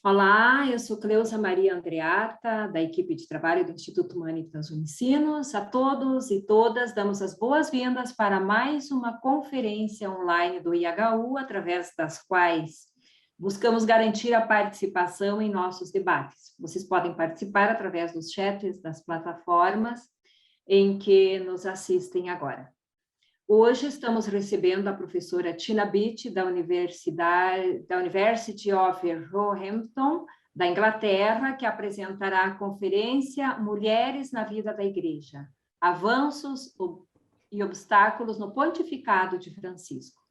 Olá, eu sou Cleusa Maria Andreata, da equipe de trabalho do Instituto Humanitas Unisinos. A todos e todas, damos as boas-vindas para mais uma conferência online do IHU, através das quais buscamos garantir a participação em nossos debates. Vocês podem participar através dos chats das plataformas em que nos assistem agora. Hoje estamos recebendo a professora Tina Beattie, da University of Roehampton, da Inglaterra, que apresentará a conferência Mulheres na Vida da Igreja, Avanços e Obstáculos no Pontificado de Francisco.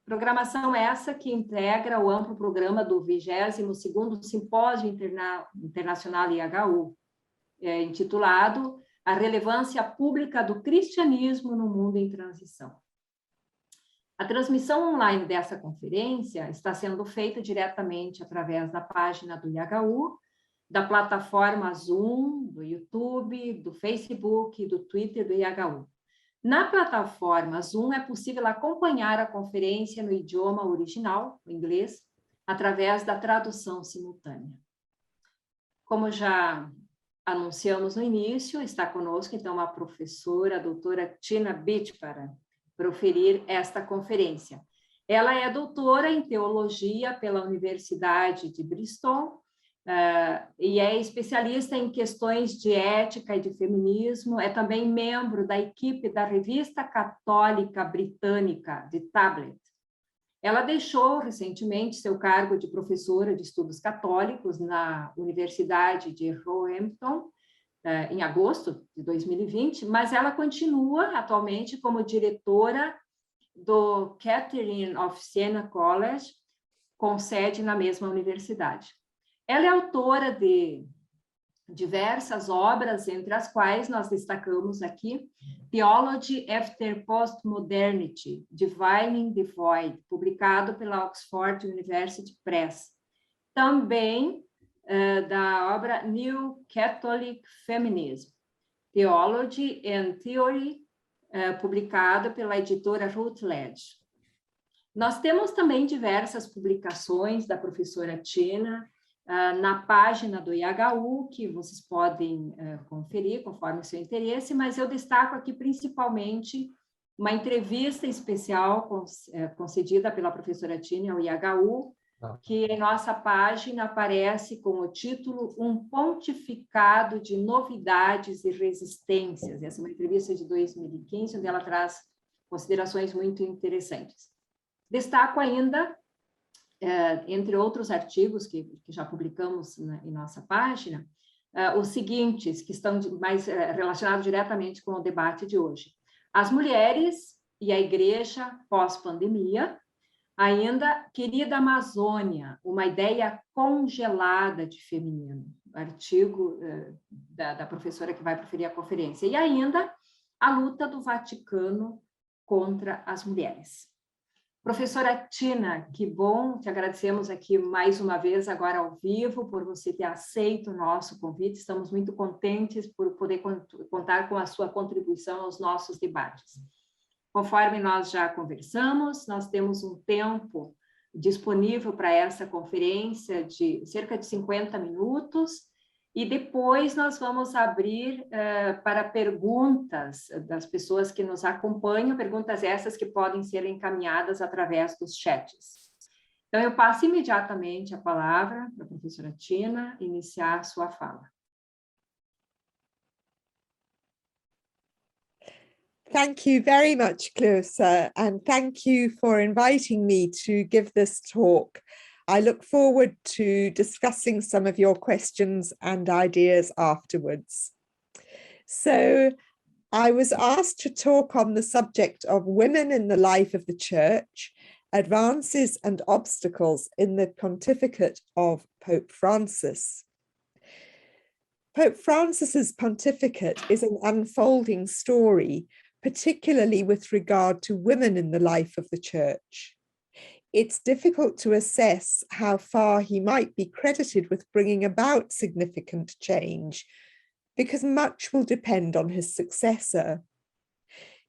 Programação essa que integra o amplo programa do 22º Simpósio Internacional IHU, intitulado A Relevância Pública do Cristianismo no Mundo em Transição. A transmissão online dessa conferência está sendo feita diretamente através da página do IHU, da plataforma Zoom, do YouTube, do Facebook, do Twitter do IHU. Na plataforma Zoom é possível acompanhar a conferência no idioma original, o inglês, através da tradução simultânea. Como já anunciamos no início, está conosco, então, a professora, a doutora Tina Beattie, para proferir esta conferência. Ela é doutora em teologia pela Universidade de Bristol e é especialista em questões de ética e de feminismo, é também membro da equipe da Revista Católica Britânica, de Tablet. Ela deixou recentemente seu cargo de professora de estudos católicos na Universidade de Roehampton, em agosto de 2020, mas ela continua atualmente como diretora do Catherine of Siena College, com sede na mesma universidade. Ela é autora de diversas obras, entre as quais nós destacamos aqui Theology After Postmodernity, Divining the Void, publicado pela Oxford University Press. Também da obra New Catholic Feminism, Theology and Theory, publicado pela editora Routledge. Nós temos também diversas publicações da professora Tina, na página do IHU, que vocês podem conferir conforme o seu interesse, mas eu destaco aqui principalmente uma entrevista especial concedida pela professora Tina ao IHU, que em nossa página aparece com o título Um Pontificado de Novidades e Resistências. Essa é uma entrevista de 2015, onde ela traz considerações muito interessantes. Destaco ainda, entre outros artigos que já publicamos em nossa página, os seguintes, que estão mais relacionados diretamente com o debate de hoje. As mulheres e a igreja pós-pandemia, ainda Querida Amazônia, uma ideia congelada de feminino, artigo da professora que vai proferir a conferência, e ainda a luta do Vaticano contra as mulheres. Professora Tina, que bom, te agradecemos aqui mais uma vez, agora ao vivo, por você ter aceito o nosso convite. Estamos muito contentes por poder contar com a sua contribuição aos nossos debates. Conforme nós já conversamos, nós temos um tempo disponível para essa conferência de cerca de 50 minutos, e depois nós vamos abrir para perguntas das pessoas que nos acompanham, perguntas essas que podem ser encaminhadas através dos chats. Então, eu passo imediatamente a palavra para a professora Tina iniciar a sua fala. Thank you very much, Cleusa, and thank you for inviting me to give this talk. I look forward to discussing some of your questions and ideas afterwards. So, I was asked to talk on the subject of women in the life of the Church, advances and obstacles in the pontificate of Pope Francis. Pope Francis's pontificate is an unfolding story, particularly with regard to women in the life of the Church. It's difficult to assess how far he might be credited with bringing about significant change, because much will depend on his successor.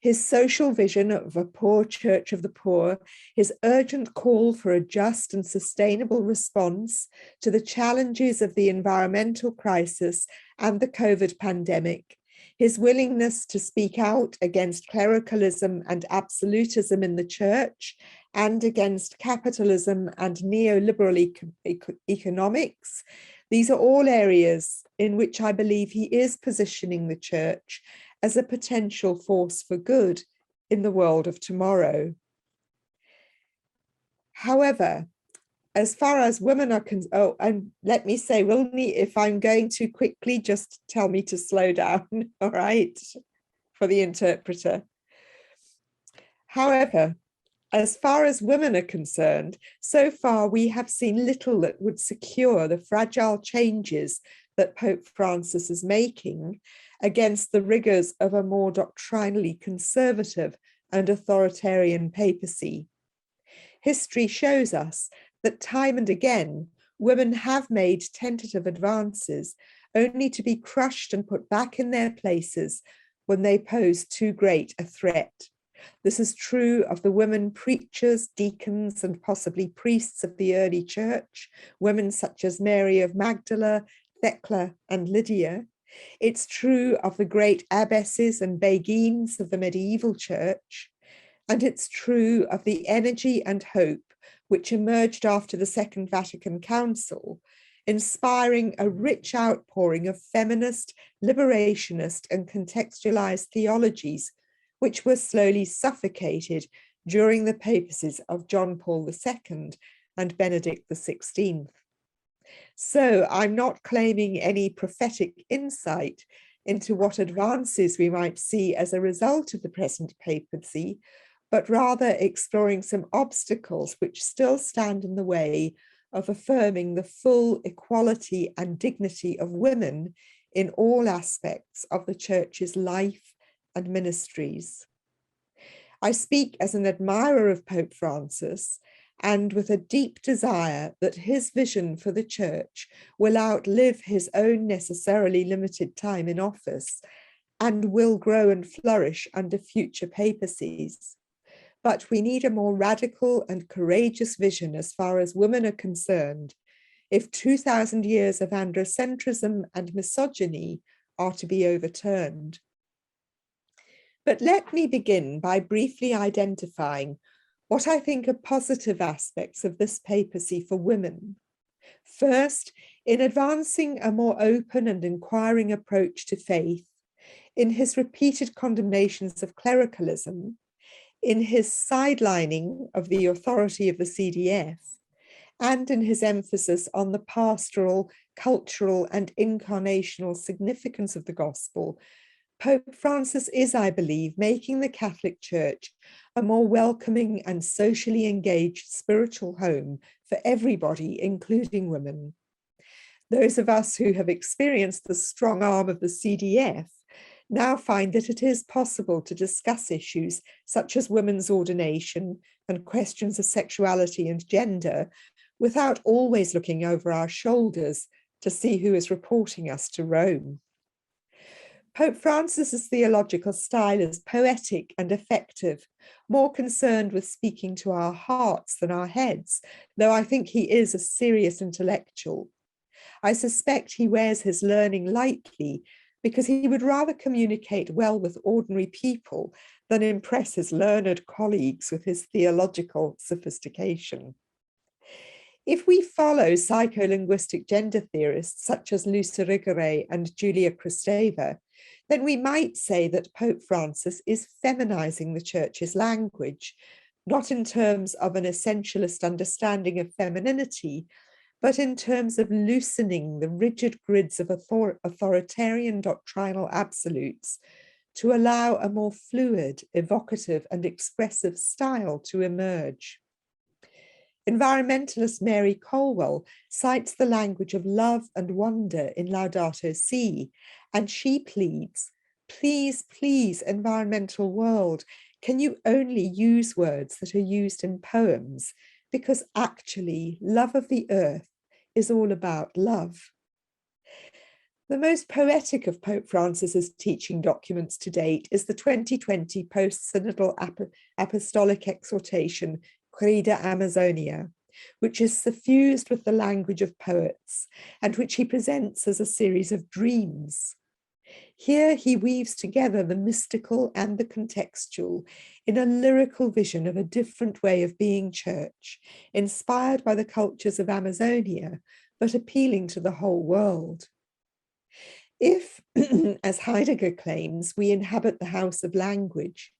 His social vision of a poor church of the poor, his urgent call for a just and sustainable response to the challenges of the environmental crisis and the COVID pandemic, his willingness to speak out against clericalism and absolutism in the church and against capitalism and neoliberal economics. These are all areas in which I believe he is positioning the church as a potential force for good in the world of tomorrow. However, as far as women are concerned, oh, and let me say, Wilnie, if I'm going too quickly, just tell me to slow down, all right, for the interpreter. However, as far as women are concerned, so far we have seen little that would secure the fragile changes that Pope Francis is making against the rigors of a more doctrinally conservative and authoritarian papacy. History shows us that time and again, women have made tentative advances only to be crushed and put back in their places when they pose too great a threat. This is true of the women preachers, deacons, and possibly priests of the early church, women such as Mary of Magdala, Thecla, and Lydia. It's true of the great abbesses and beguines of the medieval church. And it's true of the energy and hope which emerged after the Second Vatican Council, inspiring a rich outpouring of feminist, liberationist, and contextualized theologies, which were slowly suffocated during the papacies of John Paul II and Benedict XVI. So I'm not claiming any prophetic insight into what advances we might see as a result of the present papacy, but rather exploring some obstacles which still stand in the way of affirming the full equality and dignity of women in all aspects of the Church's life and ministries. I speak as an admirer of Pope Francis and with a deep desire that his vision for the Church will outlive his own necessarily limited time in office and will grow and flourish under future papacies. But we need a more radical and courageous vision as far as women are concerned, if 2,000 years of androcentrism and misogyny are to be overturned. But let me begin by briefly identifying what I think are positive aspects of this papacy for women. First, in advancing a more open and inquiring approach to faith, in his repeated condemnations of clericalism, in his sidelining of the authority of the CDF, and in his emphasis on the pastoral, cultural, and incarnational significance of the gospel, Pope Francis is, I believe, making the Catholic Church a more welcoming and socially engaged spiritual home for everybody, including women. Those of us who have experienced the strong arm of the CDF now find that it is possible to discuss issues such as women's ordination and questions of sexuality and gender without always looking over our shoulders to see who is reporting us to Rome. Pope Francis's theological style is poetic and effective, more concerned with speaking to our hearts than our heads, though I think he is a serious intellectual. I suspect he wears his learning lightly because he would rather communicate well with ordinary people than impress his learned colleagues with his theological sophistication. If we follow psycholinguistic gender theorists such as Luce Rigore and Julia Kristeva, then we might say that Pope Francis is feminizing the Church's language, not in terms of an essentialist understanding of femininity, but in terms of loosening the rigid grids of authoritarian doctrinal absolutes to allow a more fluid, evocative, and expressive style to emerge. Environmentalist Mary Colwell cites the language of love and wonder in Laudato Si, and she pleads, please, please, environmental world, can you only use words that are used in poems? Because actually, love of the earth is all about love. The most poetic of Pope Francis's teaching documents to date is the 2020 post-synodal apostolic exhortation, Querida Amazonia, which is suffused with the language of poets and which he presents as a series of dreams. Here he weaves together the mystical and the contextual in a lyrical vision of a different way of being church, inspired by the cultures of Amazonia, but appealing to the whole world. If, as Heidegger claims, we inhabit the house of language,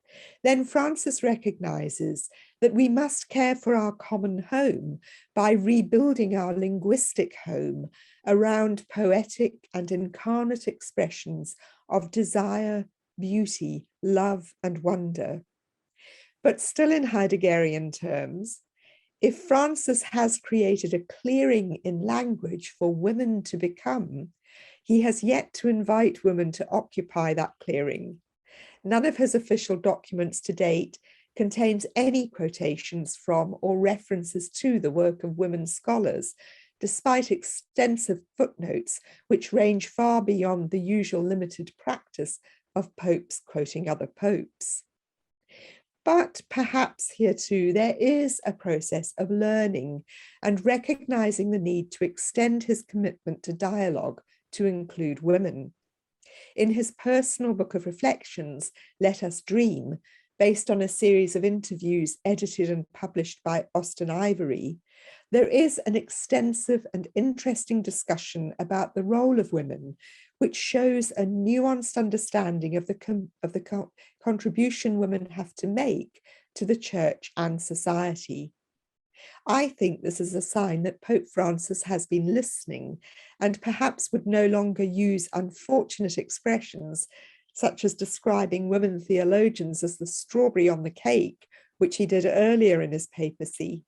then Francis recognizes that we must care for our common home by rebuilding our linguistic home around poetic and incarnate expressions of desire, beauty, love, and wonder. But still in Heideggerian terms, if Francis has created a clearing in language for women to become, he has yet to invite women to occupy that clearing. None of his official documents to date contains any quotations from or references to the work of women scholars, despite extensive footnotes which range far beyond the usual limited practice of popes quoting other popes. But perhaps here too, there is a process of learning and recognizing the need to extend his commitment to dialogue to include women. In his personal book of reflections, Let Us Dream, based on a series of interviews edited and published by Austen Ivory, there is an extensive and interesting discussion about the role of women, which shows a nuanced understanding of the contribution women have to make to the church and society. I think this is a sign that Pope Francis has been listening and perhaps would no longer use unfortunate expressions such as describing women theologians as the strawberry on the cake, which he did earlier in his papacy.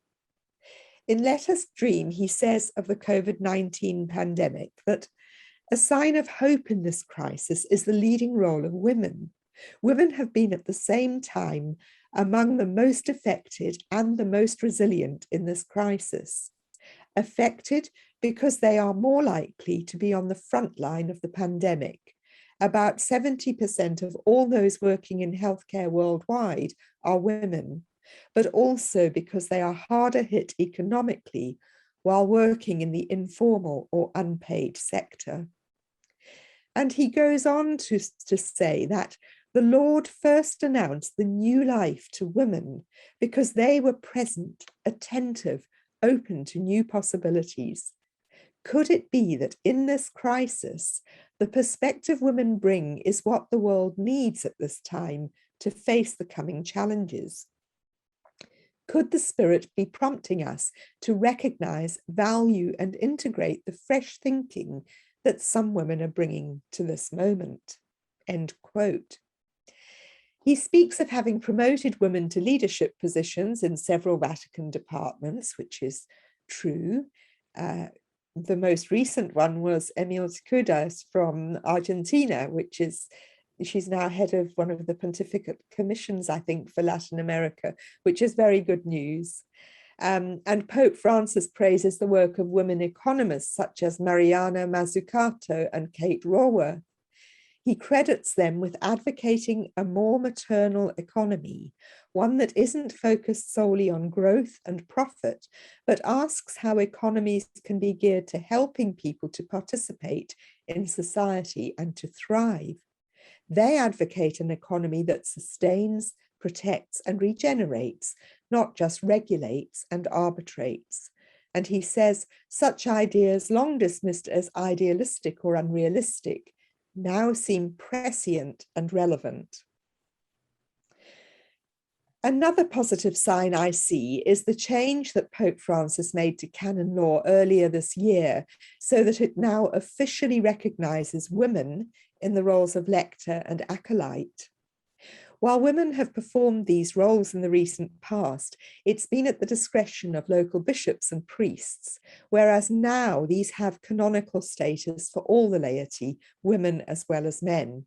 In Let Us Dream, he says of the COVID-19 pandemic that a sign of hope in this crisis is the leading role of women. Women have been at the same time among the most affected and the most resilient in this crisis. Affected because they are more likely to be on the front line of the pandemic. About 70% of all those working in healthcare worldwide are women, but also because they are harder hit economically while working in the informal or unpaid sector. And he goes on to say that the Lord first announced the new life to women because they were present, attentive, open to new possibilities. Could it be that in this crisis, the perspective women bring is what the world needs at this time to face the coming challenges? Could the Spirit be prompting us to recognize, value, and integrate the fresh thinking that some women are bringing to this moment? End quote. He speaks of having promoted women to leadership positions in several Vatican departments, which is true. The most recent one was Emil Cudas from Argentina, she's now head of one of the Pontificate commissions, I think, for Latin America, which is very good news. And Pope Francis praises the work of women economists such as Mariana Mazzucato and Kate Raworth. He credits them with advocating a more maternal economy, one that isn't focused solely on growth and profit, but asks how economies can be geared to helping people to participate in society and to thrive. They advocate an economy that sustains, protects, and regenerates, not just regulates and arbitrates. And he says such ideas, long dismissed as idealistic or unrealistic, now seem prescient and relevant. Another positive sign I see is the change that Pope Francis made to canon law earlier this year, so that it now officially recognizes women in the roles of lector and acolyte. While women have performed these roles in the recent past, it's been at the discretion of local bishops and priests, whereas now these have canonical status for all the laity, women as well as men.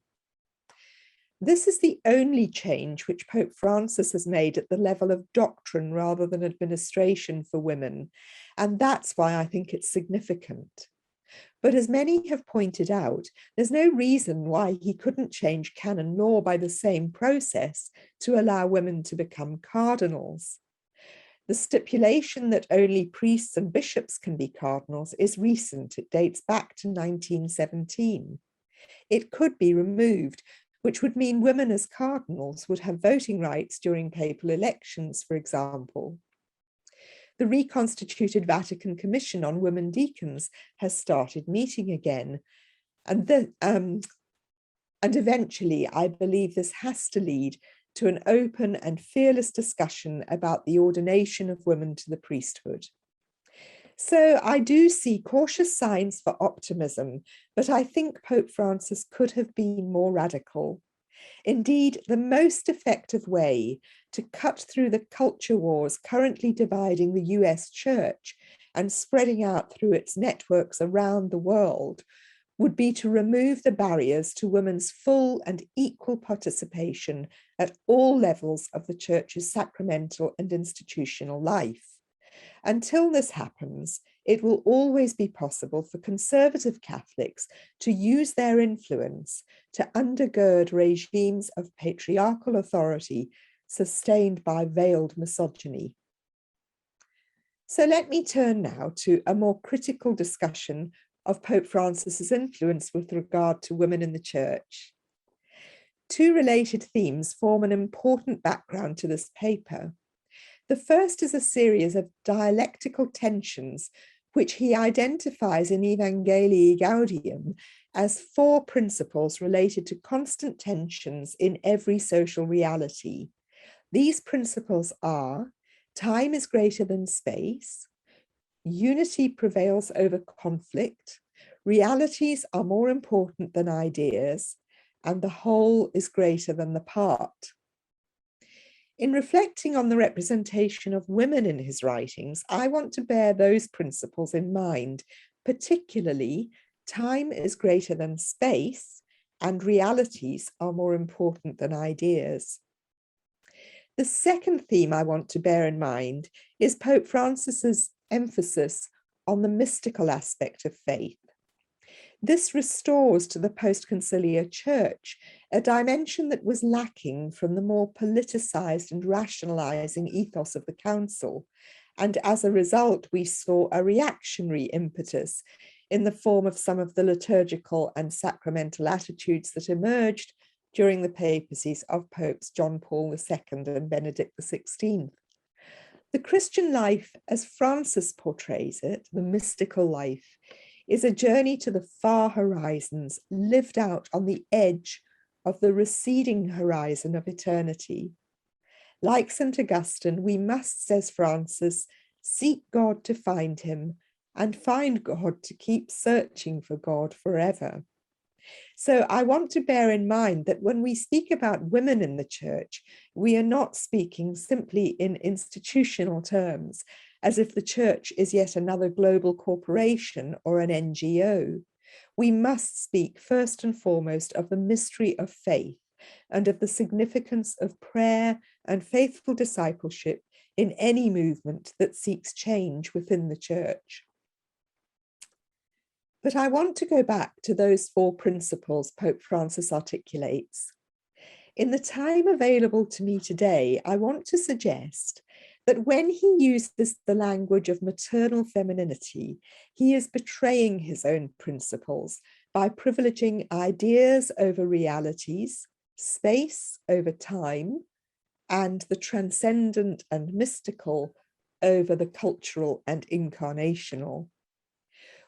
This is the only change which Pope Francis has made at the level of doctrine rather than administration for women, and that's why I think it's significant. But as many have pointed out, there's no reason why he couldn't change canon law by the same process to allow women to become cardinals. The stipulation that only priests and bishops can be cardinals is recent. It dates back to 1917. It could be removed, which would mean women as cardinals would have voting rights during papal elections, for example. The reconstituted Vatican Commission on Women Deacons has started meeting again. And eventually, I believe this has to lead to an open and fearless discussion about the ordination of women to the priesthood. So I do see cautious signs for optimism, but I think Pope Francis could have been more radical. Indeed, the most effective way to cut through the culture wars currently dividing the US Church and spreading out through its networks around the world would be to remove the barriers to women's full and equal participation at all levels of the Church's sacramental and institutional life. Until this happens, it will always be possible for conservative Catholics to use their influence to undergird regimes of patriarchal authority sustained by veiled misogyny. So let me turn now to a more critical discussion of Pope Francis's influence with regard to women in the Church. Two related themes form an important background to this paper. The first is a series of dialectical tensions which he identifies in Evangelii Gaudium as 4 principles related to constant tensions in every social reality. These principles are: time is greater than space, unity prevails over conflict, realities are more important than ideas, and the whole is greater than the part. In reflecting on the representation of women in his writings, I want to bear those principles in mind, particularly time is greater than space and realities are more important than ideas. The second theme I want to bear in mind is Pope Francis's emphasis on the mystical aspect of faith. This restores to the post-conciliar Church a dimension that was lacking from the more politicized and rationalizing ethos of the Council, and as a result, we saw a reactionary impetus in the form of some of the liturgical and sacramental attitudes that emerged during the papacies of Popes John Paul II and Benedict XVI. The Christian life, as Francis portrays it, the mystical life, is a journey to the far horizons, lived out on the edge of the receding horizon of eternity. Like St. Augustine, we must, says Francis, seek God to find him and find God to keep searching for God forever. So I want to bear in mind that when we speak about women in the Church, we are not speaking simply in institutional terms, as if the Church is yet another global corporation or an NGO. We must speak first and foremost of the mystery of faith and of the significance of prayer and faithful discipleship in any movement that seeks change within the Church. But I want to go back to those 4 principles Pope Francis articulates. In the time available to me today, I want to suggest that when he uses the language of maternal femininity, he is betraying his own principles by privileging ideas over realities, space over time, and the transcendent and mystical over the cultural and incarnational.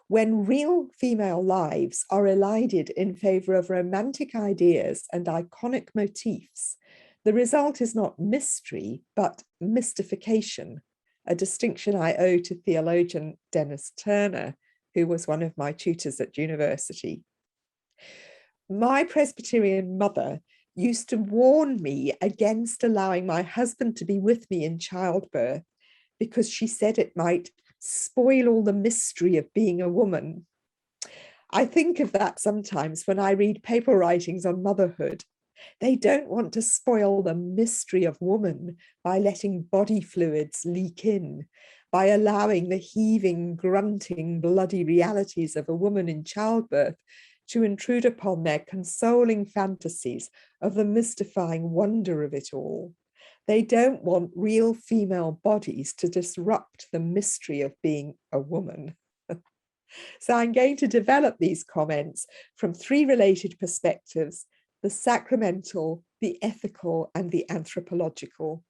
When real female lives are elided in favor of romantic ideas and iconic motifs, the result is not mystery, but mystification, a distinction I owe to theologian Dennis Turner, who was one of my tutors at university. My Presbyterian mother used to warn me against allowing my husband to be with me in childbirth because she said it might spoil all the mystery of being a woman. I think of that sometimes when I read papal writings on motherhood. They don't want to spoil the mystery of woman by letting body fluids leak in. by allowing the heaving, grunting, bloody realities of a woman in childbirth to intrude upon their consoling fantasies of the mystifying wonder of it all. They don't want real female bodies to disrupt the mystery of being a woman. So I'm going to develop these comments from three related perspectives: the sacramental, the ethical, and the anthropological.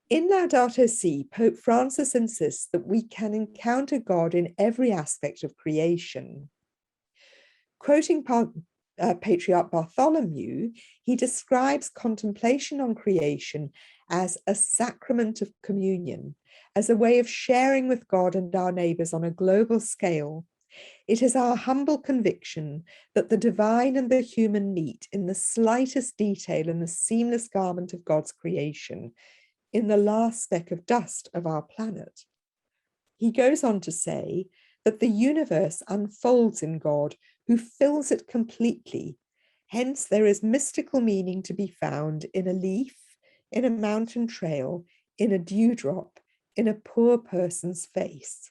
In Laudato Si, Pope Francis insists that we can encounter God in every aspect of creation. Quoting Patriarch Bartholomew, he describes contemplation on creation as a sacrament of communion, as a way of sharing with God and our neighbours on a global scale. It is our humble conviction that the divine and the human meet in the slightest detail in the seamless garment of God's creation, in the last speck of dust of our planet. He goes on to say that the universe unfolds in God, who fills it completely. Hence, there is mystical meaning to be found in a leaf, in a mountain trail, in a dewdrop, in a poor person's face.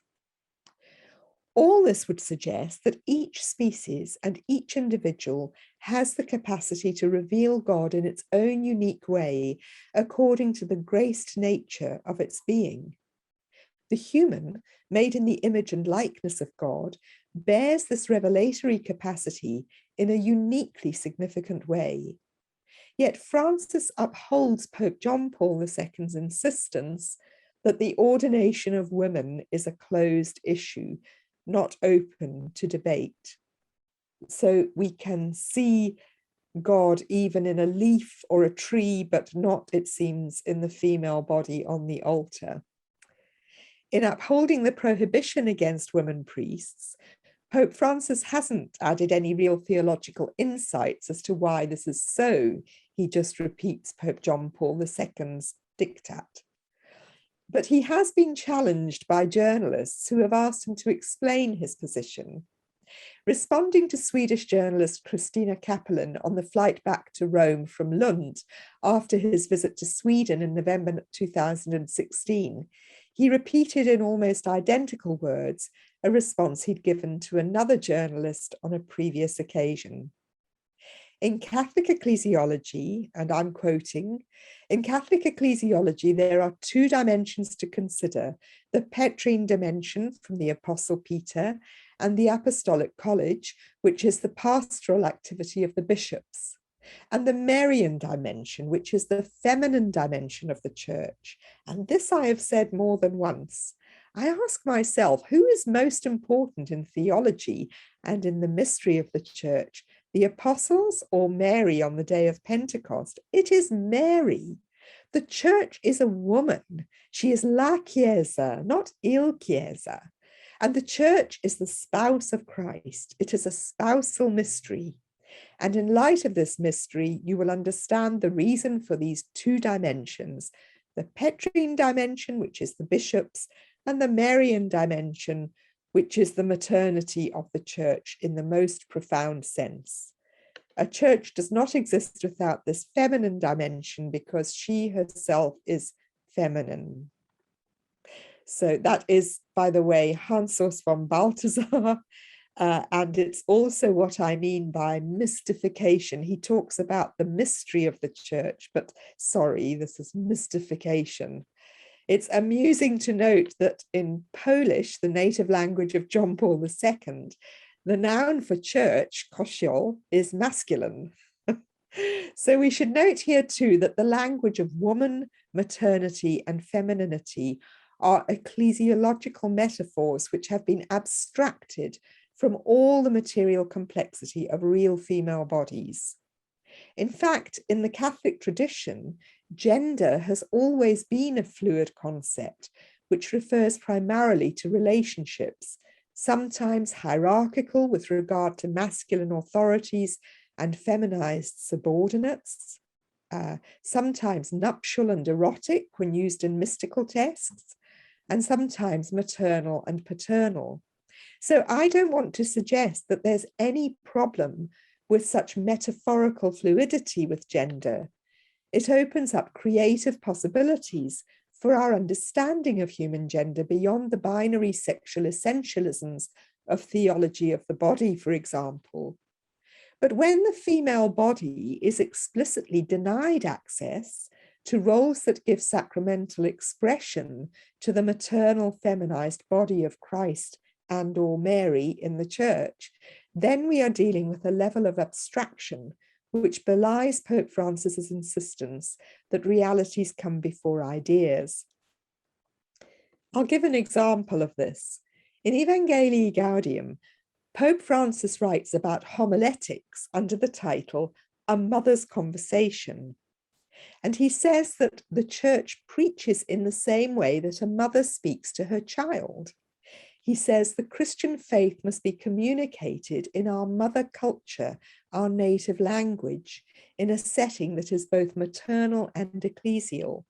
All this would suggest that each species and each individual has the capacity to reveal God in its own unique way, according to the graced nature of its being. The human, made in the image and likeness of God, bears this revelatory capacity in a uniquely significant way. Yet Francis upholds Pope John Paul II's insistence that the ordination of women is a closed issue, not open to debate. So we can see God even in a leaf or a tree, but not, it seems, in the female body on the altar. In upholding the prohibition against women priests, Pope Francis hasn't added any real theological insights as to why this is so. He just repeats Pope John Paul II's diktat. But he has been challenged by journalists who have asked him to explain his position. Responding to Swedish journalist Christina Kapelin on the flight back to Rome from Lund after his visit to Sweden in November 2016, he repeated in almost identical words a response he'd given to another journalist on a previous occasion. In Catholic ecclesiology, and I'm quoting, in Catholic ecclesiology, there are two dimensions to consider: the Petrine dimension from the Apostle Peter, and the Apostolic College, which is the pastoral activity of the bishops, and the Marian dimension, which is the feminine dimension of the Church. And this I have said more than once. I ask myself, who is most important in theology and in the mystery of the Church, the apostles or Mary on the day of Pentecost? It is Mary. The Church is a woman. She is la Chiesa, not il Chiesa. And the Church is the spouse of Christ. It is a spousal mystery. And in light of this mystery, you will understand the reason for these two dimensions: the Petrine dimension, which is the bishops, and the Marian dimension, which is the maternity of the Church in the most profound sense. A church does not exist without this feminine dimension because she herself is feminine. So that is, by the way, Hans-Urs von Balthasar, and it's also what I mean by mystification. He talks about the mystery of the Church, but sorry, this is mystification. It's amusing to note that in Polish, the native language of John Paul II, the noun for church, kościoł, is masculine. So we should note here too that the language of woman, maternity, and femininity are ecclesiological metaphors which have been abstracted from all the material complexity of real female bodies. In fact, in the Catholic tradition, gender has always been a fluid concept, which refers primarily to relationships, sometimes hierarchical with regard to masculine authorities and feminized subordinates, sometimes nuptial and erotic when used in mystical texts, and sometimes maternal and paternal. So I don't want to suggest that there's any problem with such metaphorical fluidity with gender. It opens up creative possibilities for our understanding of human gender beyond the binary sexual essentialisms of theology of the body, for example. But when the female body is explicitly denied access to roles that give sacramental expression to the maternal feminized body of Christ and or Mary in the church, then we are dealing with a level of abstraction which belies Pope Francis's insistence that realities come before ideas. I'll give an example of this. In Evangelii Gaudium, Pope Francis writes about homiletics under the title A Mother's Conversation. And he says that the church preaches in the same way that a mother speaks to her child. He says the Christian faith must be communicated in our mother culture, our native language, in a setting that is both maternal and ecclesial.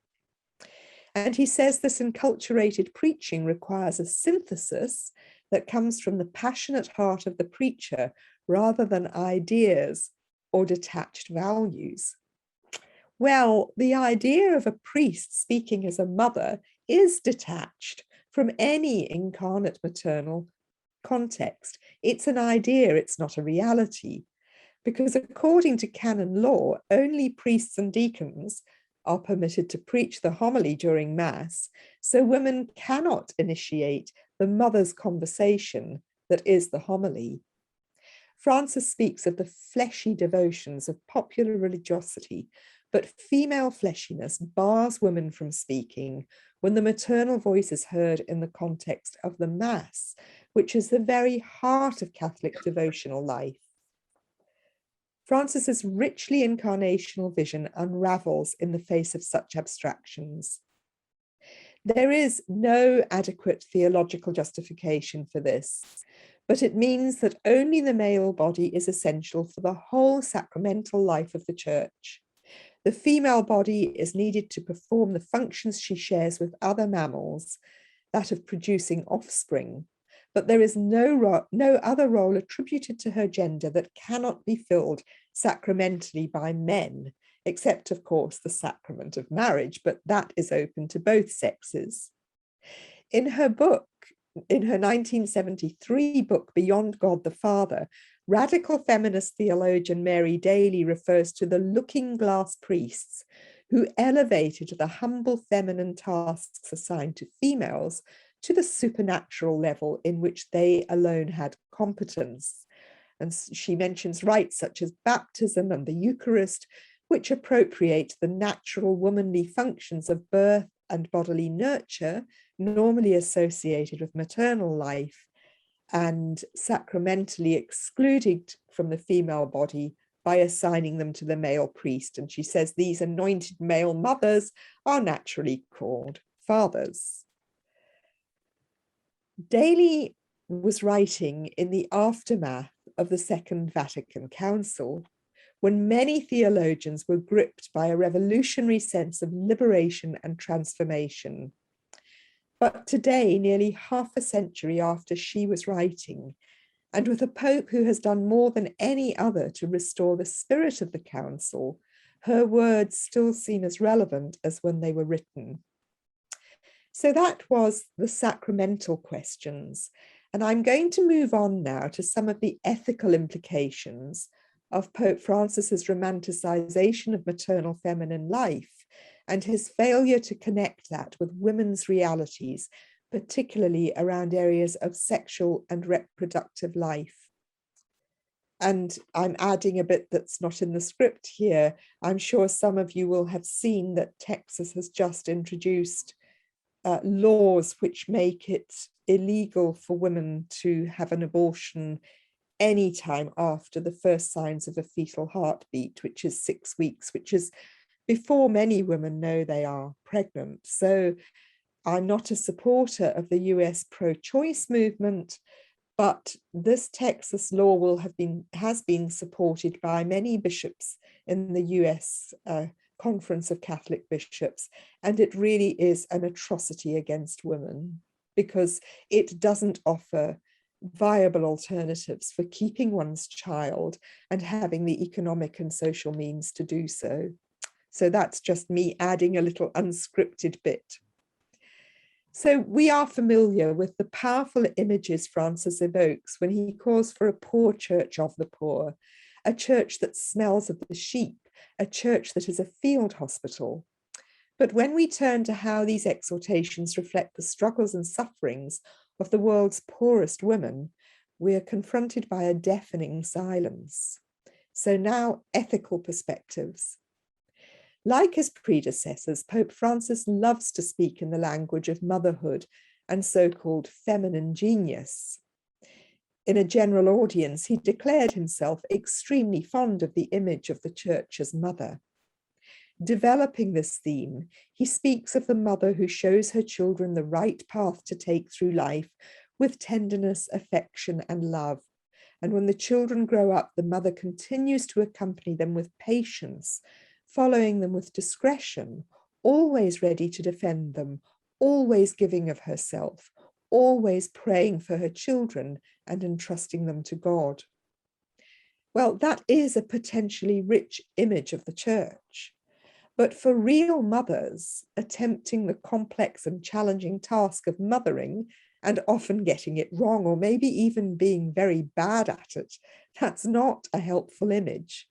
And he says this enculturated preaching requires a synthesis that comes from the passionate heart of the preacher rather than ideas or detached values. Well, the idea of a priest speaking as a mother is detached from any incarnate maternal context. It's an idea, it's not a reality, because according to canon law, only priests and deacons are permitted to preach the homily during Mass, so women cannot initiate the mother's conversation that is the homily. Francis speaks of the fleshy devotions of popular religiosity, but female fleshiness bars women from speaking when the maternal voice is heard in the context of the Mass, which is the very heart of Catholic devotional life. Francis's richly incarnational vision unravels in the face of such abstractions. There is no adequate theological justification for this, but it means that only the male body is essential for the whole sacramental life of the Church. The female body is needed to perform the functions she shares with other mammals, that of producing offspring, but there is no other role attributed to her gender that cannot be filled sacramentally by men, except, of course, the sacrament of marriage, but that is open to both sexes. In her 1973 book, Beyond God the Father, radical feminist theologian Mary Daly refers to the looking glass priests who elevated the humble feminine tasks assigned to females to the supernatural level in which they alone had competence. And she mentions rites such as baptism and the Eucharist, which appropriate the natural womanly functions of birth and bodily nurture, normally associated with maternal life, and sacramentally excluded from the female body by assigning them to the male priest. And she says these anointed male mothers are naturally called fathers. Daly was writing in the aftermath of the Second Vatican Council, when many theologians were gripped by a revolutionary sense of liberation and transformation. But today, nearly half a century after she was writing, and with a Pope who has done more than any other to restore the spirit of the Council, her words still seem as relevant as when they were written. So that was the sacramental questions. And I'm going to move on now to some of the ethical implications of Pope Francis's romanticization of maternal feminine life and his failure to connect that with women's realities, particularly around areas of sexual and reproductive life. And I'm adding a bit that's not in the script here. I'm sure some of you will have seen that Texas has just introduced laws which make it illegal for women to have an abortion anytime after the first signs of a fetal heartbeat, which is 6 weeks, which is before many women know they are pregnant. So I'm not a supporter of the US pro-choice movement, but this Texas law has been supported by many bishops in the US Conference of Catholic Bishops, and it really is an atrocity against women because it doesn't offer viable alternatives for keeping one's child and having the economic and social means to do so. So that's just me adding a little unscripted bit. So we are familiar with the powerful images Francis evokes when he calls for a poor church of the poor, a church that smells of the sheep, a church that is a field hospital. But when we turn to how these exhortations reflect the struggles and sufferings of the world's poorest women, we are confronted by a deafening silence. So now, ethical perspectives. Like his predecessors, Pope Francis loves to speak in the language of motherhood and so-called feminine genius. In a general audience, he declared himself extremely fond of the image of the Church as mother. Developing this theme, he speaks of the mother who shows her children the right path to take through life with tenderness, affection, and love. And when the children grow up, the mother continues to accompany them with patience, following them with discretion, always ready to defend them, always giving of herself, always praying for her children and entrusting them to God. Well, that is a potentially rich image of the Church. But for real mothers attempting the complex and challenging task of mothering and often getting it wrong, or maybe even being very bad at it, that's not a helpful image.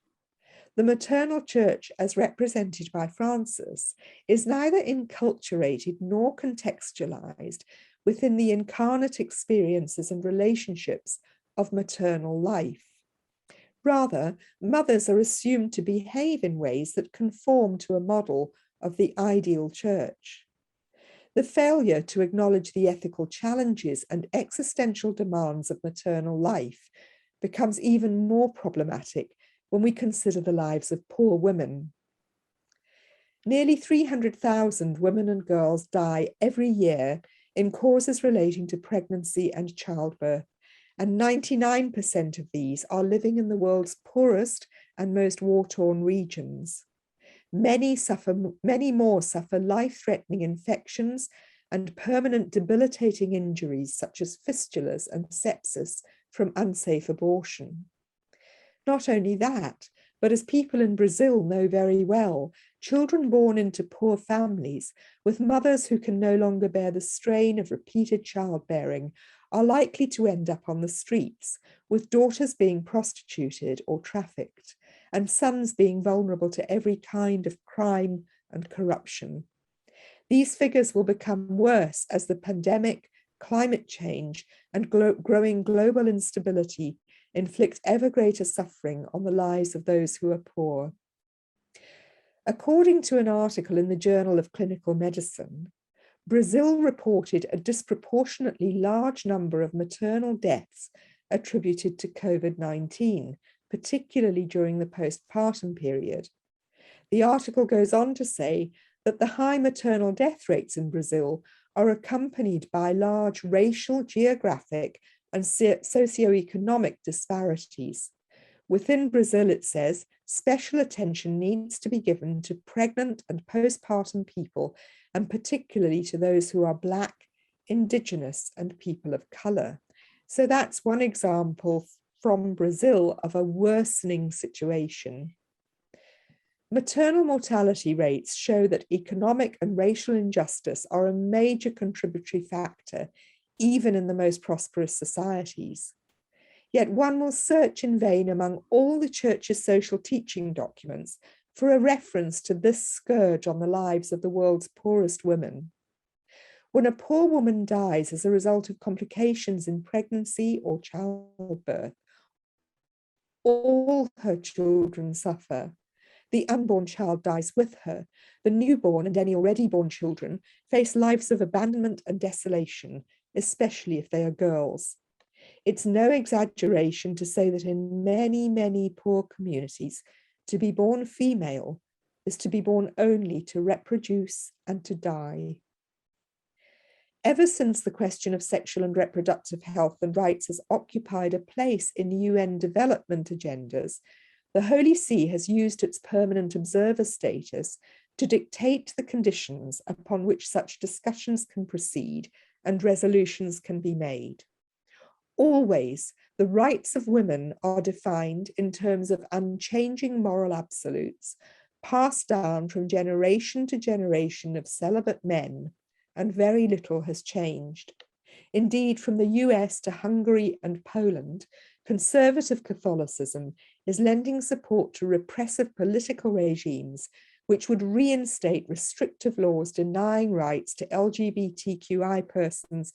The maternal church, as represented by Francis, is neither enculturated nor contextualized within the incarnate experiences and relationships of maternal life. Rather, mothers are assumed to behave in ways that conform to a model of the ideal church. The failure to acknowledge the ethical challenges and existential demands of maternal life becomes even more problematic when we consider the lives of poor women. Nearly 300,000 women and girls die every year in causes relating to pregnancy and childbirth, and 99% of these are living in the world's poorest and most war-torn regions. Many more suffer life-threatening infections and permanent debilitating injuries such as fistulas and sepsis from unsafe abortion. Not only that, but as people in Brazil know very well, children born into poor families with mothers who can no longer bear the strain of repeated childbearing are likely to end up on the streets, with daughters being prostituted or trafficked, and sons being vulnerable to every kind of crime and corruption. These figures will become worse as the pandemic, climate change, and growing global instability inflict ever greater suffering on the lives of those who are poor. According to an article in the Journal of Clinical Medicine, Brazil reported a disproportionately large number of maternal deaths attributed to COVID-19, particularly during the postpartum period. The article goes on to say that the high maternal death rates in Brazil are accompanied by large racial, geographic, and socioeconomic disparities. Within Brazil, it says, special attention needs to be given to pregnant and postpartum people, and particularly to those who are Black, Indigenous, and people of color. So that's one example from Brazil of a worsening situation. Maternal mortality rates show that economic and racial injustice are a major contributory factor, even in the most prosperous societies. Yet one will search in vain among all the Church's social teaching documents for a reference to this scourge on the lives of the world's poorest women. When a poor woman dies as a result of complications in pregnancy or childbirth, all her children suffer. The unborn child dies with her. The newborn and any already born children face lives of abandonment and desolation, especially if they are girls. It's no exaggeration to say that in many, many poor communities, to be born female is to be born only to reproduce and to die. Ever since the question of sexual and reproductive health and rights has occupied a place in UN development agendas, the Holy See has used its permanent observer status to dictate the conditions upon which such discussions can proceed and resolutions can be made. Always, the rights of women are defined in terms of unchanging moral absolutes, passed down from generation to generation of celibate men, and very little has changed. Indeed, from the US to Hungary and Poland, conservative Catholicism is lending support to repressive political regimes which would reinstate restrictive laws denying rights to LGBTQI persons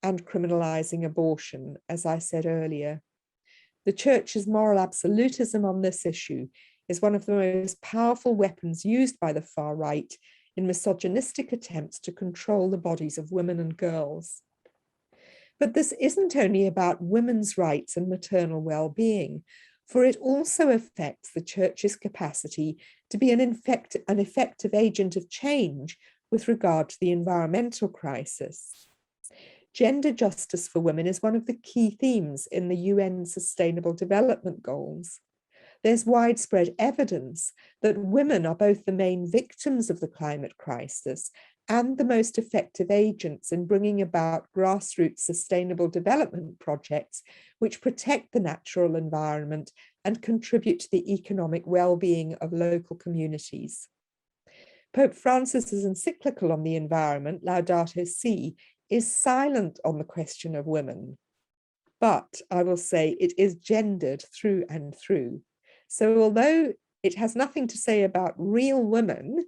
and criminalizing abortion, as I said earlier. The Church's moral absolutism on this issue is one of the most powerful weapons used by the far right in misogynistic attempts to control the bodies of women and girls. But this isn't only about women's rights and maternal well-being, for it also affects the Church's capacity to be an effective agent of change with regard to the environmental crisis. Gender justice for women is one of the key themes in the UN Sustainable Development Goals. There's widespread evidence that women are both the main victims of the climate crisis and the most effective agents in bringing about grassroots sustainable development projects which protect the natural environment and contribute to the economic well-being of local communities. Pope Francis's encyclical on the environment, Laudato Si', is silent on the question of women, but I will say it is gendered through and through. So although it has nothing to say about real women,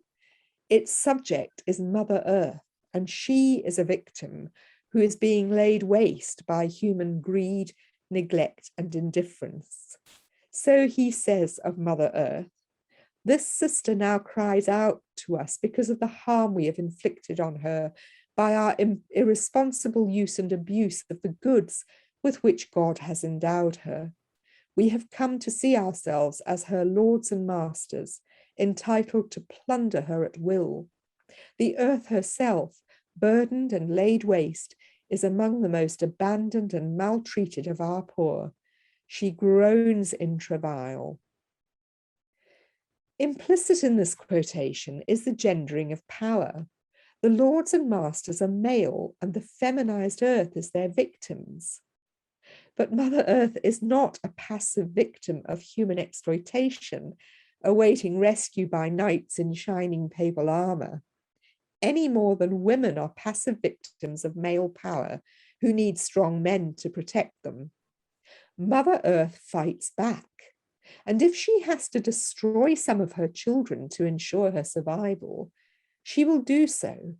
its subject is Mother Earth, and she is a victim who is being laid waste by human greed, neglect, and indifference. So he says of Mother Earth, "This sister now cries out to us because of the harm we have inflicted on her by our irresponsible use and abuse of the goods with which God has endowed her. We have come to see ourselves as her lords and masters, entitled to plunder her at will. The earth herself, burdened and laid waste, is among the most abandoned and maltreated of our poor. She groans in travail." Implicit in this quotation is the gendering of power. The lords and masters are male, and the feminized earth is their victims. But Mother Earth is not a passive victim of human exploitation, awaiting rescue by knights in shining papal armor, any more than women are passive victims of male power who need strong men to protect them. Mother Earth fights back, and if she has to destroy some of her children to ensure her survival, she will do so.